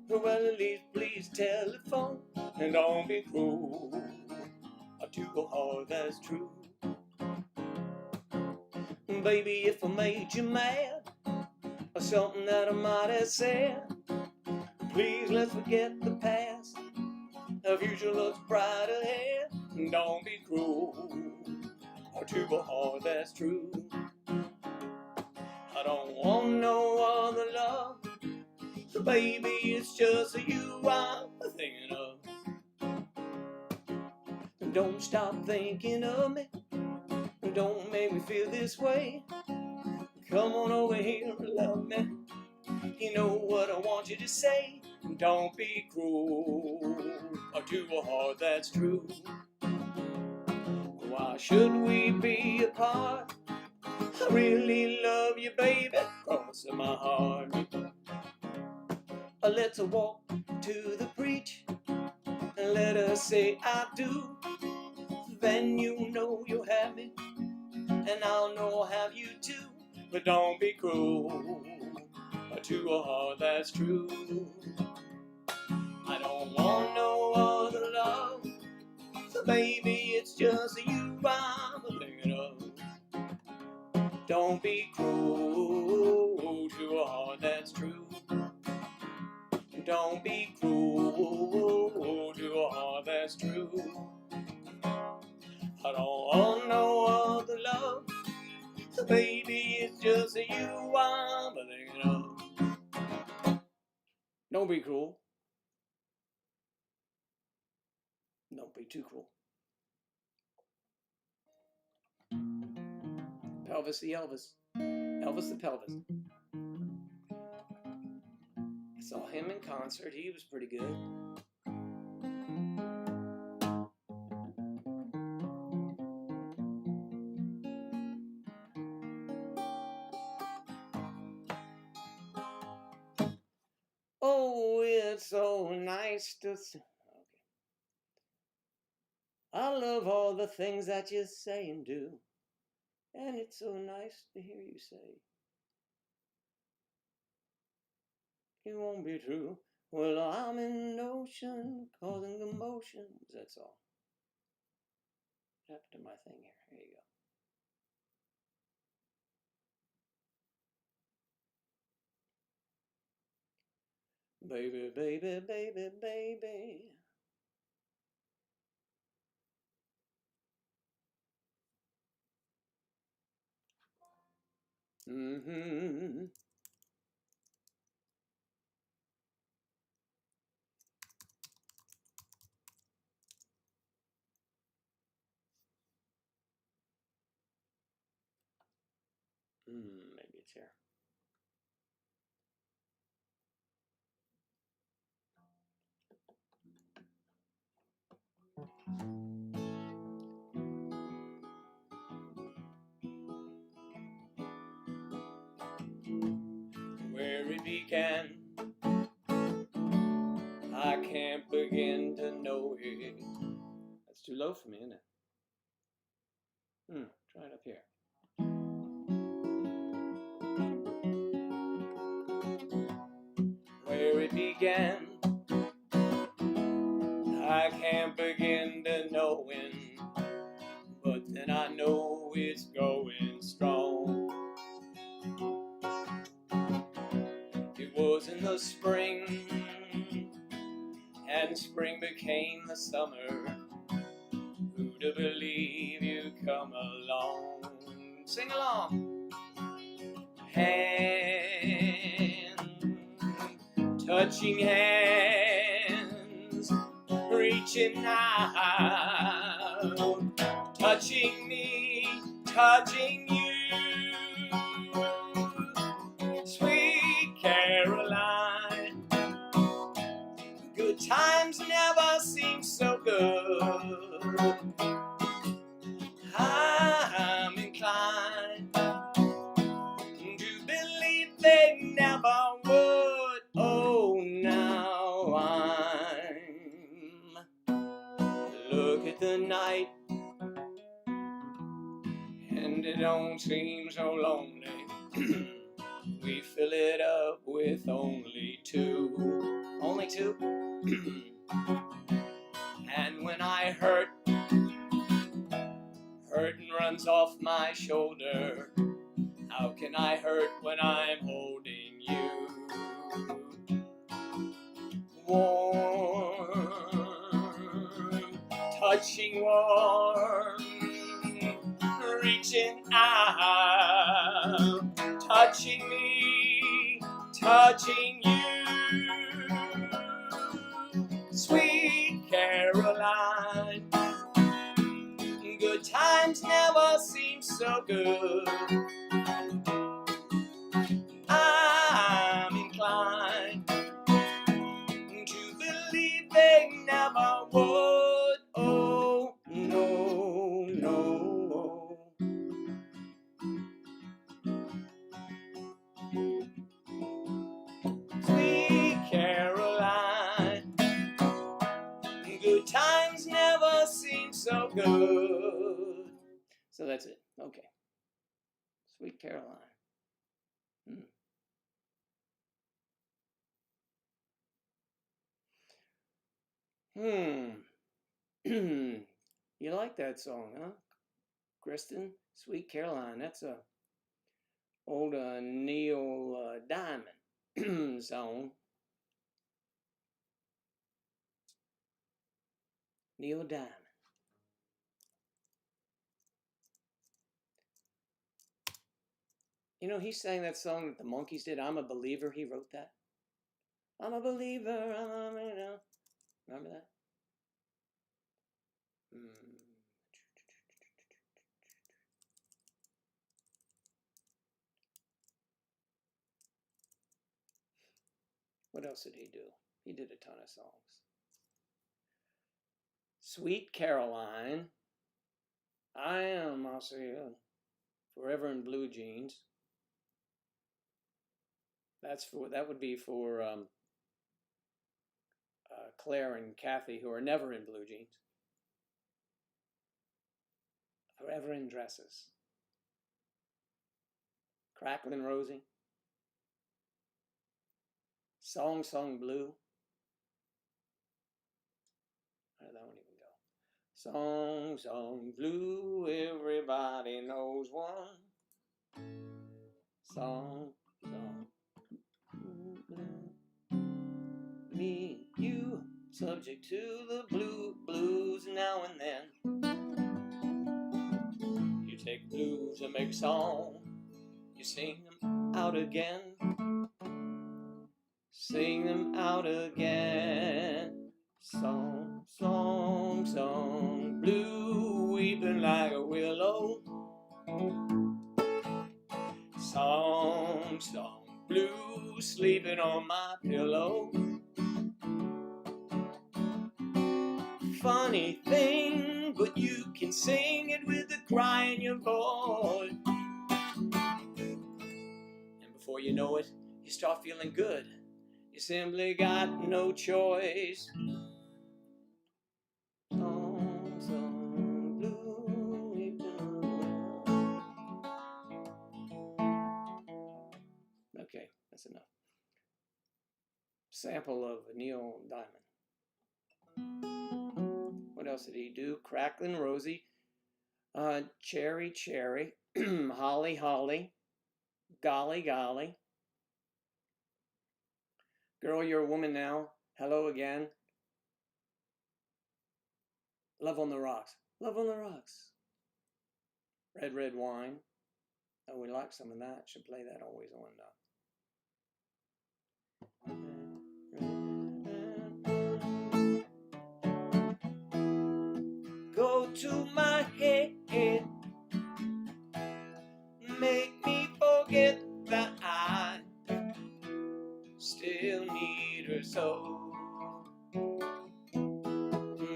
well, at least please telephone. And don't be cruel to a heart that's true. Baby, if I made you mad, or something that I might have said, please let's forget the past. The future looks bright ahead. And don't be cruel to a heart that's true. I don't want no other love, so baby, it's just you I'm thinking of. Don't stop thinking of me. Don't make me feel this way. Come on over here and love me. You know what I want you to say. Don't be cruel to a heart that's true. Why should we be apart? I really love you, baby, cross my heart. Let's walk to the preach and let us say I do. Then you know you'll have me, and I'll know I'll have you too. But don't be cruel to a heart that's true. I don't want no other love, so baby, it's just you I'm thinking of. Don't be cruel to a heart that's true. Don't be cruel to a heart that's true. I don't want no other love. Baby, it's just you I'm thinking of. Don't be cruel. Don't be too cruel. Pelvis the Elvis. Elvis the Pelvis. I saw him in concert. He was pretty good. Oh, it's so nice to see. Okay. I love all the things that you say and do. And it's so nice to hear you say it won't be true. Well, I'm in the ocean causing commotions. That's all. What happened to my thing here? Here you go. Baby, baby, baby, baby. Mm-hmm. Maybe it's here. Where it began, I can't begin to know it. That's too low for me, isn't it? Try it up here. Where it began, I can't begin to know it, but then I know it's going strong. It was in the spring, and spring became the summer. Who'd have believed you'd come along? Sing along. Hand, touching hands, reaching out, touching me, touching you. Sweet Caroline, good times never seem so good. I'm inclined to believe they never would. Oh, now I'm look at the night, and it don't seem so lonely. We fill it up with only two. Only two. And when I hurt and runs off my shoulder, how can I hurt when I'm holding you? Warm, touching warm, reaching out, touching me, touching you. Sweet Caroline, good times never seem so good. I'm inclined to believe they never would. Oh, no, no. Sweet Caroline, good times never seem so good. So that's it. Okay. Sweet Caroline. You like that song, huh? Kristen, Sweet Caroline. That's a old Neil Diamond song. Neil Diamond. You know, he sang that song that the Monkees did, I'm a Believer. He wrote that. I'm a believer. Remember that? What else did he do? He did a ton of songs. Sweet Caroline. I am, I'll say, Forever in Blue Jeans. That would be for Claire and Kathy, who are never in blue jeans. Forever in Dresses. Cracklin' Rosie. Song Sung Blue. How did that one even go? Song Sung Blue, everybody knows one. Song Sung Blue. Me, you, subject to the blues now and then. You take blues and make a song. You sing them out again. Sing them out again. Song, song, song, blue, weeping like a willow. Song, song, blue, sleeping on my pillow. Funny thing, but you can sing it with a cry in your voice. And before you know it, you start feeling good. You simply got no choice. Song, song, blue. Okay, that's enough. Sample of Neil Diamond. What else did he do? Cracklin' Rosie, Cherry Cherry, Holly Holly, Golly Golly, Girl You're a Woman Now, Hello Again, Love on the Rocks, Love on the Rocks, Red Red Wine. Oh, we like some of that. Should play that always on Go to my head, make me forget that I still need her so.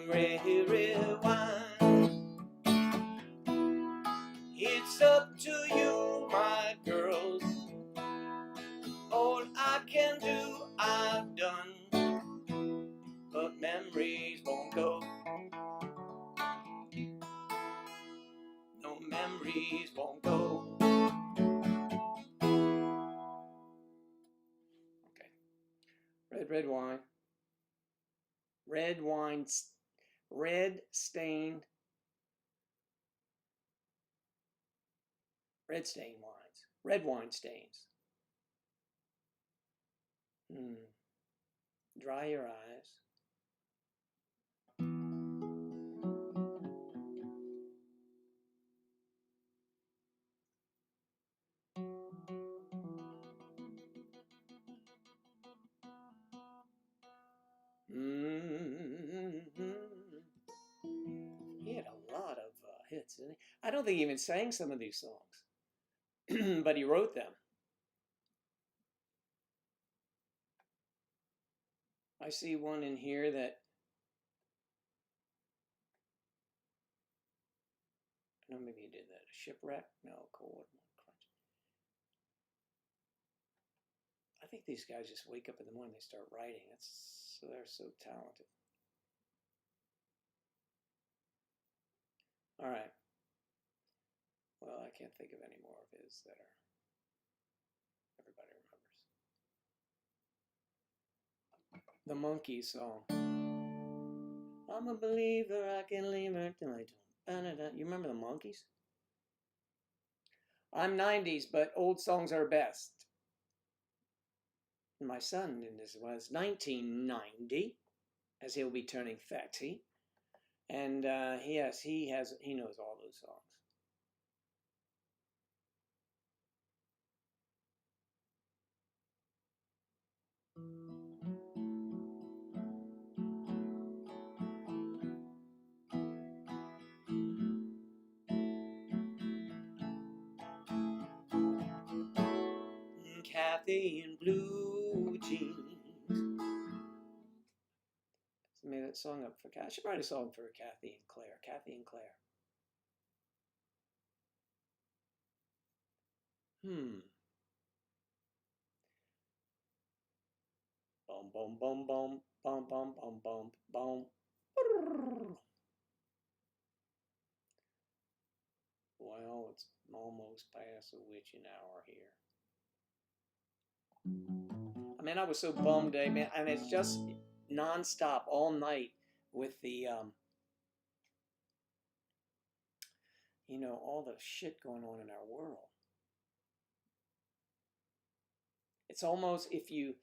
Red, red wine. It's up to you, my girls. All I can do, I've done. But memories won't go. No memories won't go. Okay. Red, red wine. Red wine, red stained, red stained wines. Red wine stains. Dry your eyes. He had a lot of hits, didn't he? I don't think he even sang some of these songs, but he wrote them. I see one in here that, no, maybe he did that. Shipwreck? No, Cold. I think these guys just wake up in the morning and they start writing. They're so talented. All right. Well, I can't think of any more of his that are everybody remembers. The Monkees song. I'm a believer, I can leave her till I don't. You remember the Monkees? I'm 90s, but old songs are best. My son in this was 1990, as he'll be turning 30. And yes, he knows all those songs. Kathy in blue jeans. I made that song up for Kathy. I should write a song for Kathy and Claire. Kathy and Claire. Bum bum bum bum bum bum bum bum bum. Well, it's almost past the witching hour here. I mean, I was so bummed, man, and it's just nonstop all night with the, all the shit going on in our world. It's almost if you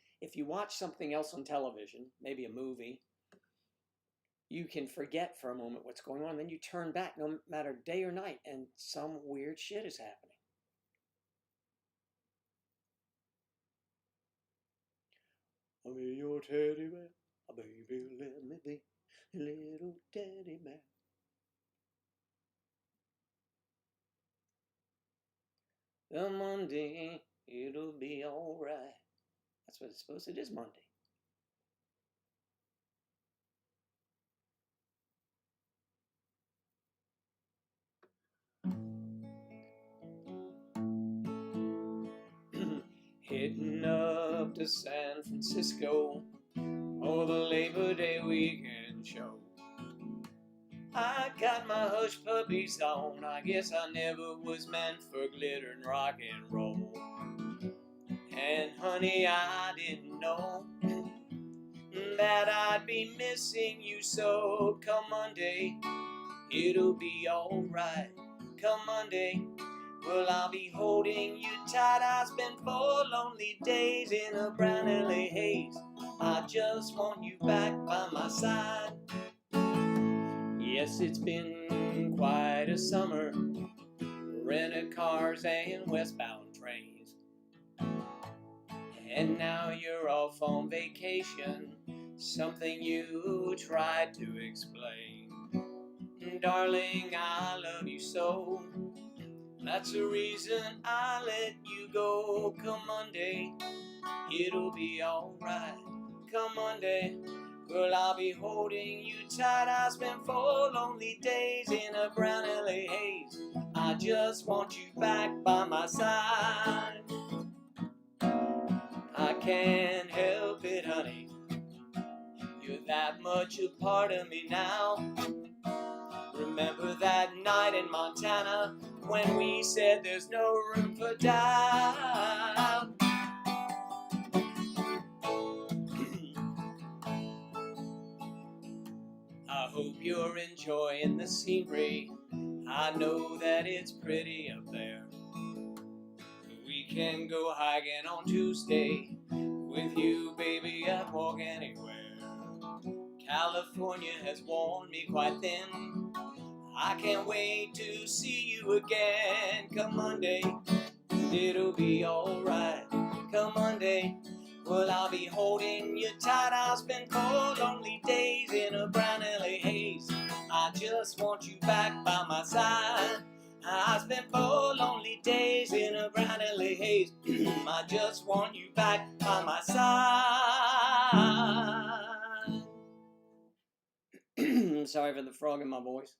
watch something else on television, maybe a movie, you can forget for a moment what's going on. Then you turn back, no matter day or night, and some weird shit is happening. I'll be your teddy bear, baby, let me be a little teddy bear. The Monday, it'll be alright. That's what it's supposed to. It is Monday. Heading up to San Francisco for the Labor Day weekend show. I got my hush puppies on. I guess I never was meant for glitter and rock and roll. And honey, I didn't know that I'd be missing you so. Come Monday, it'll be alright. Come Monday, well, I'll be holding you tight. I spent 4 lonely days in a brown LA haze. I just want you back by my side. Yes, it's been quite a summer, rented cars and westbound trains. And now you're off on vacation, something you tried to explain. Darling, I love you so. That's the reason I let you go. Come Monday, it'll be alright. Come Monday, well, I'll be holding you tight. I spent 4 lonely days in a brown LA haze. I just want you back by my side. I can't help it, honey. You're that much a part of me now. Remember that night in Montana when we said there's no room for doubt? I hope you're enjoying the scenery. I know that it's pretty up there. We can go hiking on Tuesday. With you, baby, I'd walk anywhere. California has worn me quite thin. I can't wait to see you again. Come Monday, it'll be alright. Come Monday, well, I'll be holding you tight. I'll spend 4 lonely days in a brown LA haze. I just want you back by my side. I spent 4 lonely days in a brown LA haze. I just want you back by my side. Sorry for the frog in my voice.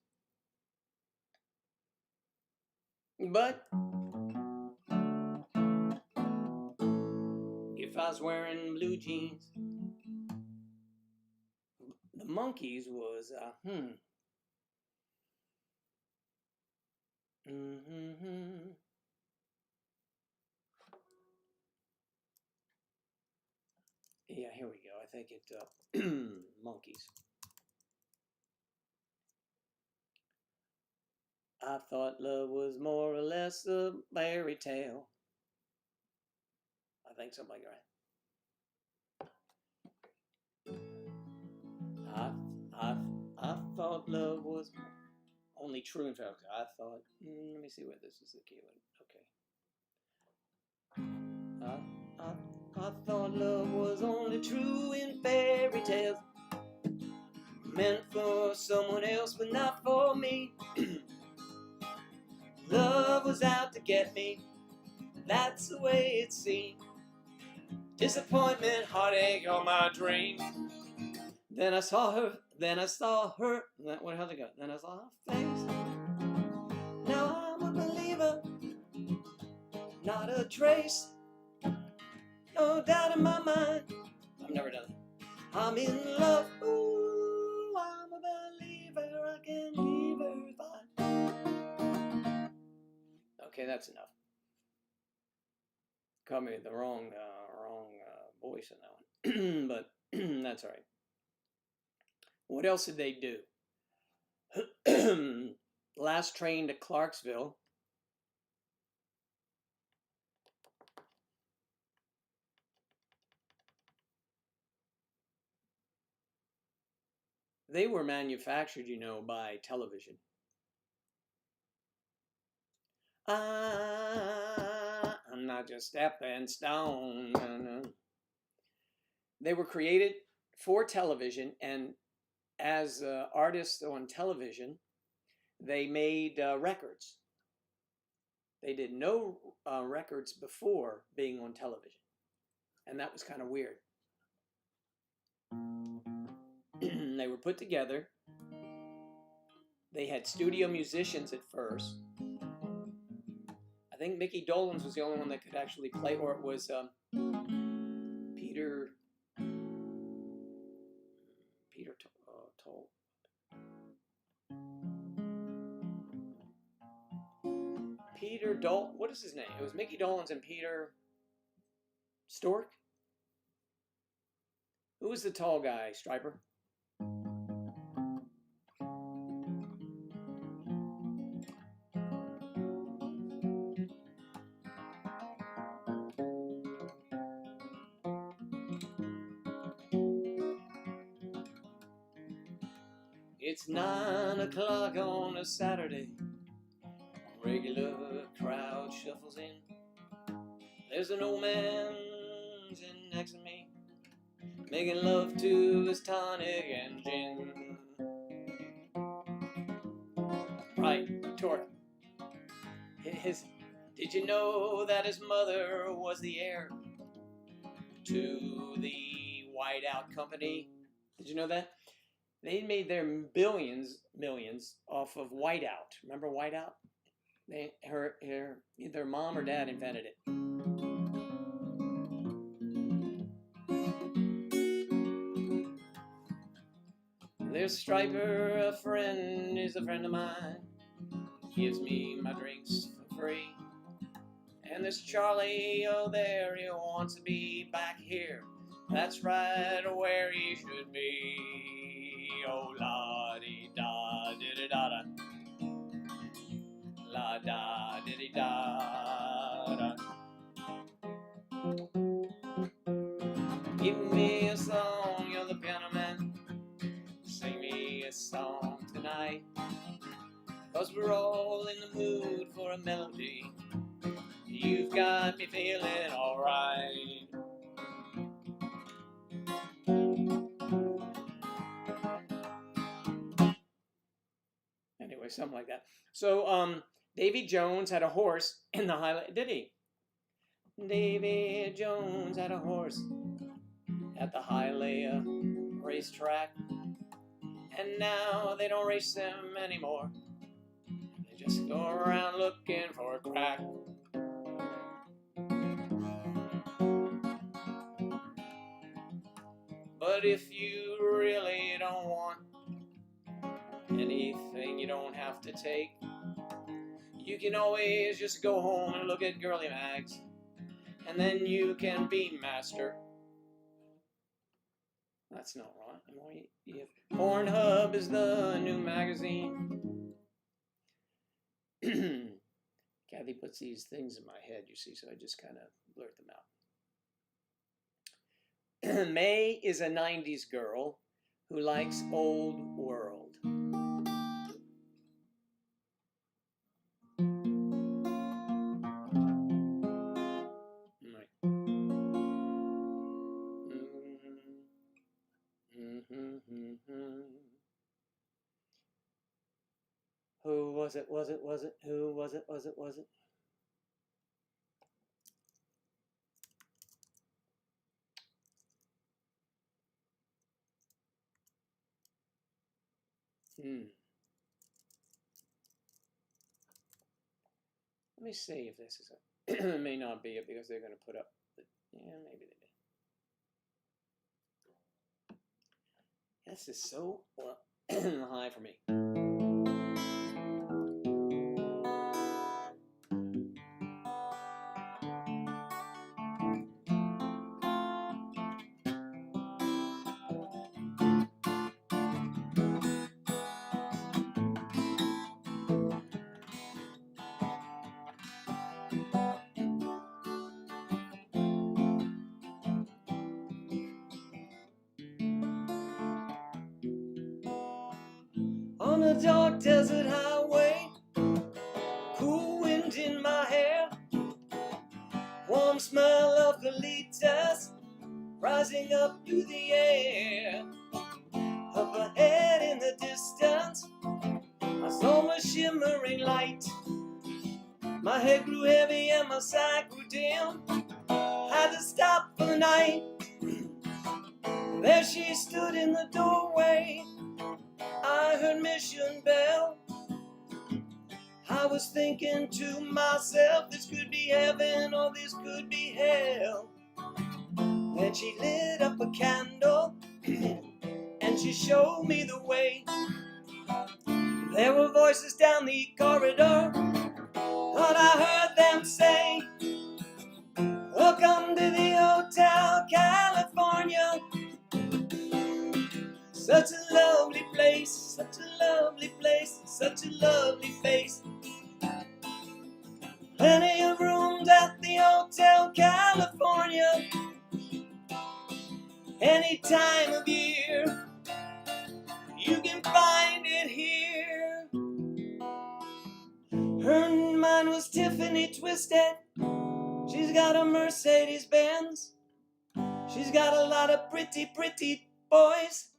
But if I was wearing blue jeans, the Monkees was, Yeah, here we go. I think it, Monkees. I thought love was more or less a fairy tale. I think something like that. I I thought love was only true in fairy tales. I thought, let me see what this is the key one. Okay. I thought love was only true in fairy tales. Meant for someone else, but not for me. Love was out to get me. That's the way it seemed. Disappointment, heartache, all my dreams. Then I saw her. How'd it go? Then I saw her face. Now I'm a believer, not a trace. No doubt in my mind. I've never done it. I'm in love. Ooh, I'm a believer. I can leave her if I. Okay, that's enough. Caught me the wrong voice in that one, but that's all right. What else did they do? Last train to Clarksville. They were manufactured, you know, by television. I'm not just stepping stone. No. They were created for television, and as artists on television, they made records. They did no records before being on television, and that was kind of weird. They were put together. They had studio musicians at first. I think Mickey Dolenz was the only one that could actually play, or it was Peter Toll. Peter Dol. What is his name? It was Mickey Dolenz and Peter Stork. Who was the tall guy, Striper? It's 9 o'clock on a Saturday. Regular crowd shuffles in. There's an old man sitting next to me, making love to his tonic and gin. Right, Torque. Did you know that his mother was the heir to the Whiteout Company? Did you know that? They made their millions off of Whiteout. Remember Whiteout? Their mom or dad invented it. There's Striper, a friend, is a friend of mine. Gives me my drinks for free. And there's Charlie, oh there, he wants to be back here. That's right, where he should be. Oh la dee da dee da da. La da dee da da. Give me a song, you're the piano man. Sing me a song tonight. 'Cause we're all in the mood for a melody. You've got me feeling alright. Anyway, something like that. So, Davy Jones had a horse in the Highland. Did he? Davy Jones had a horse at the Hialeah racetrack. And now they don't race them anymore. They just go around looking for a crack. But if you really don't want anything you don't have to take, you can always just go home and look at girly mags, and then you can be master. That's not right. Pornhub is the new magazine. Kathy puts these things in my head, you see, so I just kind of blurt them out. May is a 90s girl who likes old world. was it? Was it? Was it? Who was it? Was it? Was it? Let me see if this is a. It may not be it because they're going to put up. Yeah, maybe they did. This is so high for me. On a dark desert highway, cool wind in my hair, warm smell of colitas rising up through the air. Up ahead in the distance, I saw a shimmering light. My head grew heavy and my sight grew dim. Had to stop for the night. There she stood in the doorway. I heard mission bell. I was thinking to myself, this could be heaven or this could be hell. Then she lit up a candle and she showed me the way. There were voices down the corridor, but I heard them say, welcome to the Hotel California. Such a lovely place, such a lovely place, such a lovely face. Plenty of rooms at the Hotel California. Any time of year, you can find it here. Her mind was Tiffany twisted. She's got a Mercedes Benz. She's got a lot of pretty, pretty boys.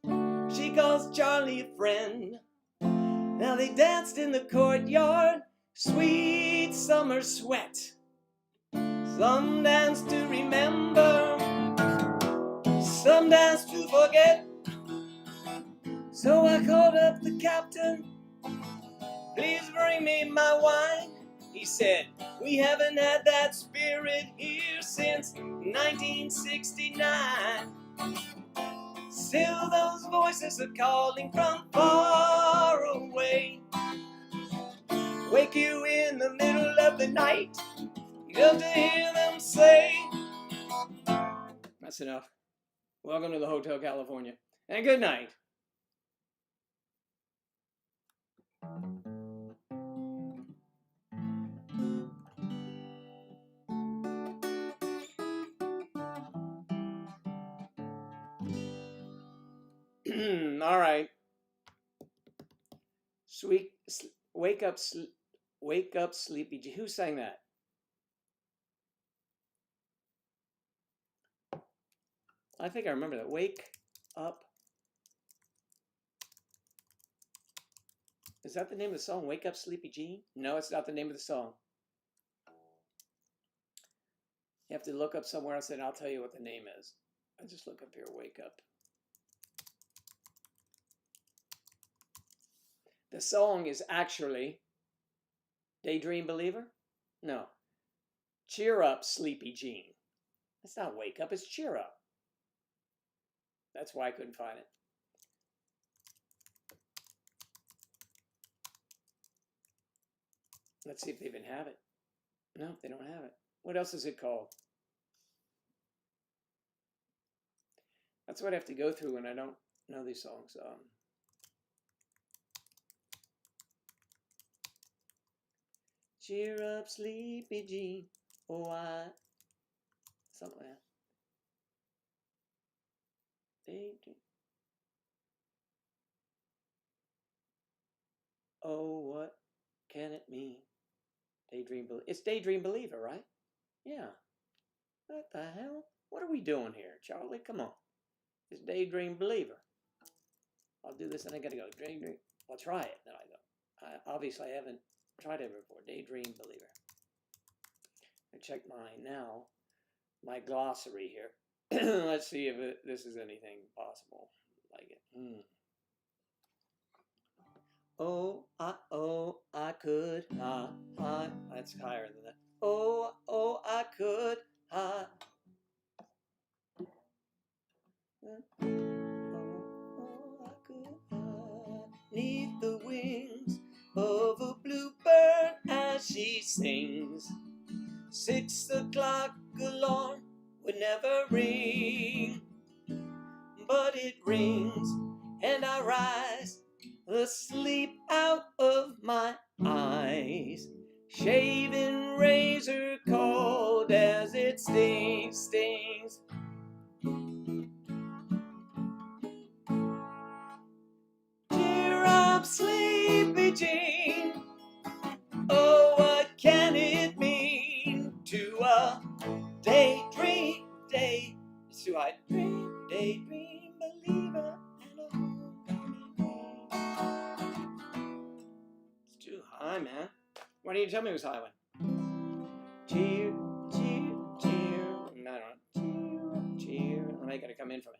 She calls Charlie a friend. Now they danced in the courtyard, sweet summer sweat. Some dance to remember, some dance to forget. So I called up the captain, please bring me my wine. He said, we haven't had that spirit here since 1969. Still those voices are calling from far away. Wake you in the middle of the night, just to hear them say. That's enough. Welcome to the Hotel California. And good night. All right. Sweet, wake up, sleepy. Who sang that? I think I remember that. Wake up. Is that the name of the song? Wake up, Sleepy Jean? No, it's not the name of the song. You have to look up somewhere else and I'll tell you what the name is. I just look up here, wake up. The song is actually Daydream Believer? No. Cheer up, Sleepy Jean. It's not wake up, it's cheer up. That's why I couldn't find it. Let's see if they even have it. No, they don't have it. What else is it called? That's what I have to go through when I don't know these songs. Cheer up, Sleepy Jean. Oh, something like that. Daydream. Oh, what can it mean? Daydream. It's Daydream Believer, right? Yeah. What the hell? What are we doing here, Charlie? Come on. It's Daydream Believer. I'll do this and I gotta go. Daydream. I'll try it. Then I go. Obviously, I haven't tried it before. Daydream believer. I check mine now. My glossary here. Let's see if this is anything possible like it. Oh, I could, that's higher than that. Oh, I could, oh, I could, neath the wings of a bluebird as she sings. 6 o'clock alarm would never ring, but it rings and I rise, asleep out of my eyes. Shaving razor cold as it stings. Cheer up, sleepy Jean. Oh, what can it mean to a daydream? It's too high. Daydream believer and a homecoming queen. It's too high, man. Why didn't you tell me it was a high one? Cheer, cheer, cheer. No, cheer. I gotta come in from it.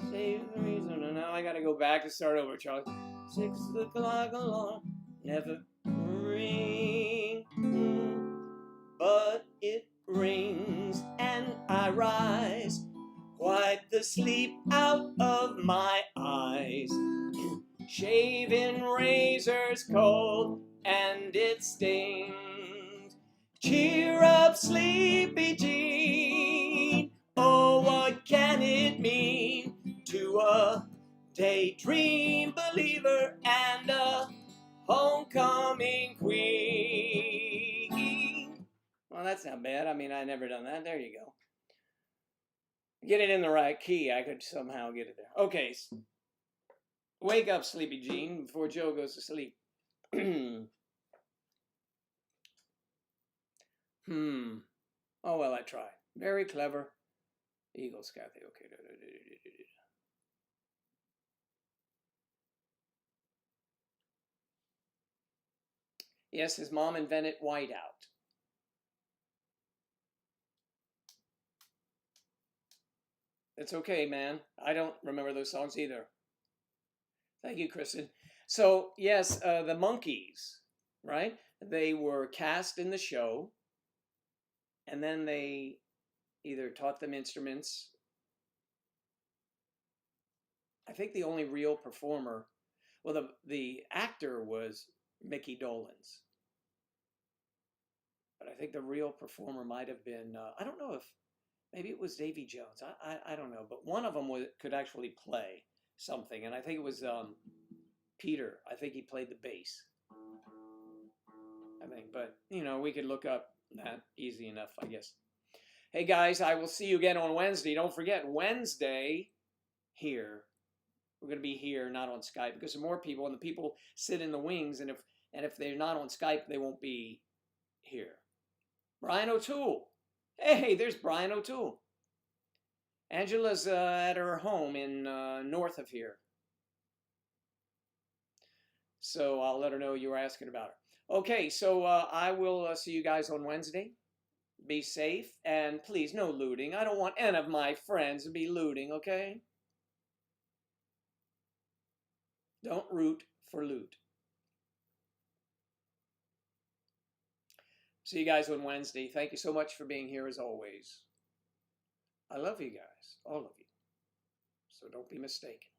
Save the reason. And now I gotta go back and start over, Charlie. 6 o'clock alarm never ring, but it rings and I rise, wipe the sleep out of my eyes. Shaving razor's cold and it stings. Cheer up, sleepy Jean. Oh, what can it mean to a daydream believer and a homecoming queen? Well, that's not bad. I mean, I never done that. There you go. Get it in the right key. I could somehow get it there. Okay. Wake up, Sleepy Jean, before Joe goes to sleep. Oh, well, I tried. Very clever. Eagles, Kathy. Okay. Yes, his mom invented whiteout. It's okay, man. I don't remember those songs either. Thank you, Kristen. So, yes, the Monkees, right? They were cast in the show, and then they either taught them instruments. I think the only real performer, well, the actor was Mickey Dolenz. But I think the real performer might have been, I don't know if, maybe it was Davy Jones. I don't know. But one of them could actually play something. And I think it was Peter. I think he played the bass. I think. But, you know, we could look up that easy enough, I guess. Hey, guys, I will see you again on Wednesday. Don't forget, Wednesday here. We're going to be here, not on Skype, because there are more people, and the people sit in the wings. And if they're not on Skype, they won't be here. Brian O'Toole. Hey, there's Brian O'Toole. Angela's at her home in north of here. So I'll let her know you were asking about her. Okay, so I will see you guys on Wednesday. Be safe, and please, no looting. I don't want any of my friends to be looting, okay? Don't root for loot. See you guys on Wednesday. Thank you so much for being here as always. I love you guys, all of you. So don't be mistaken.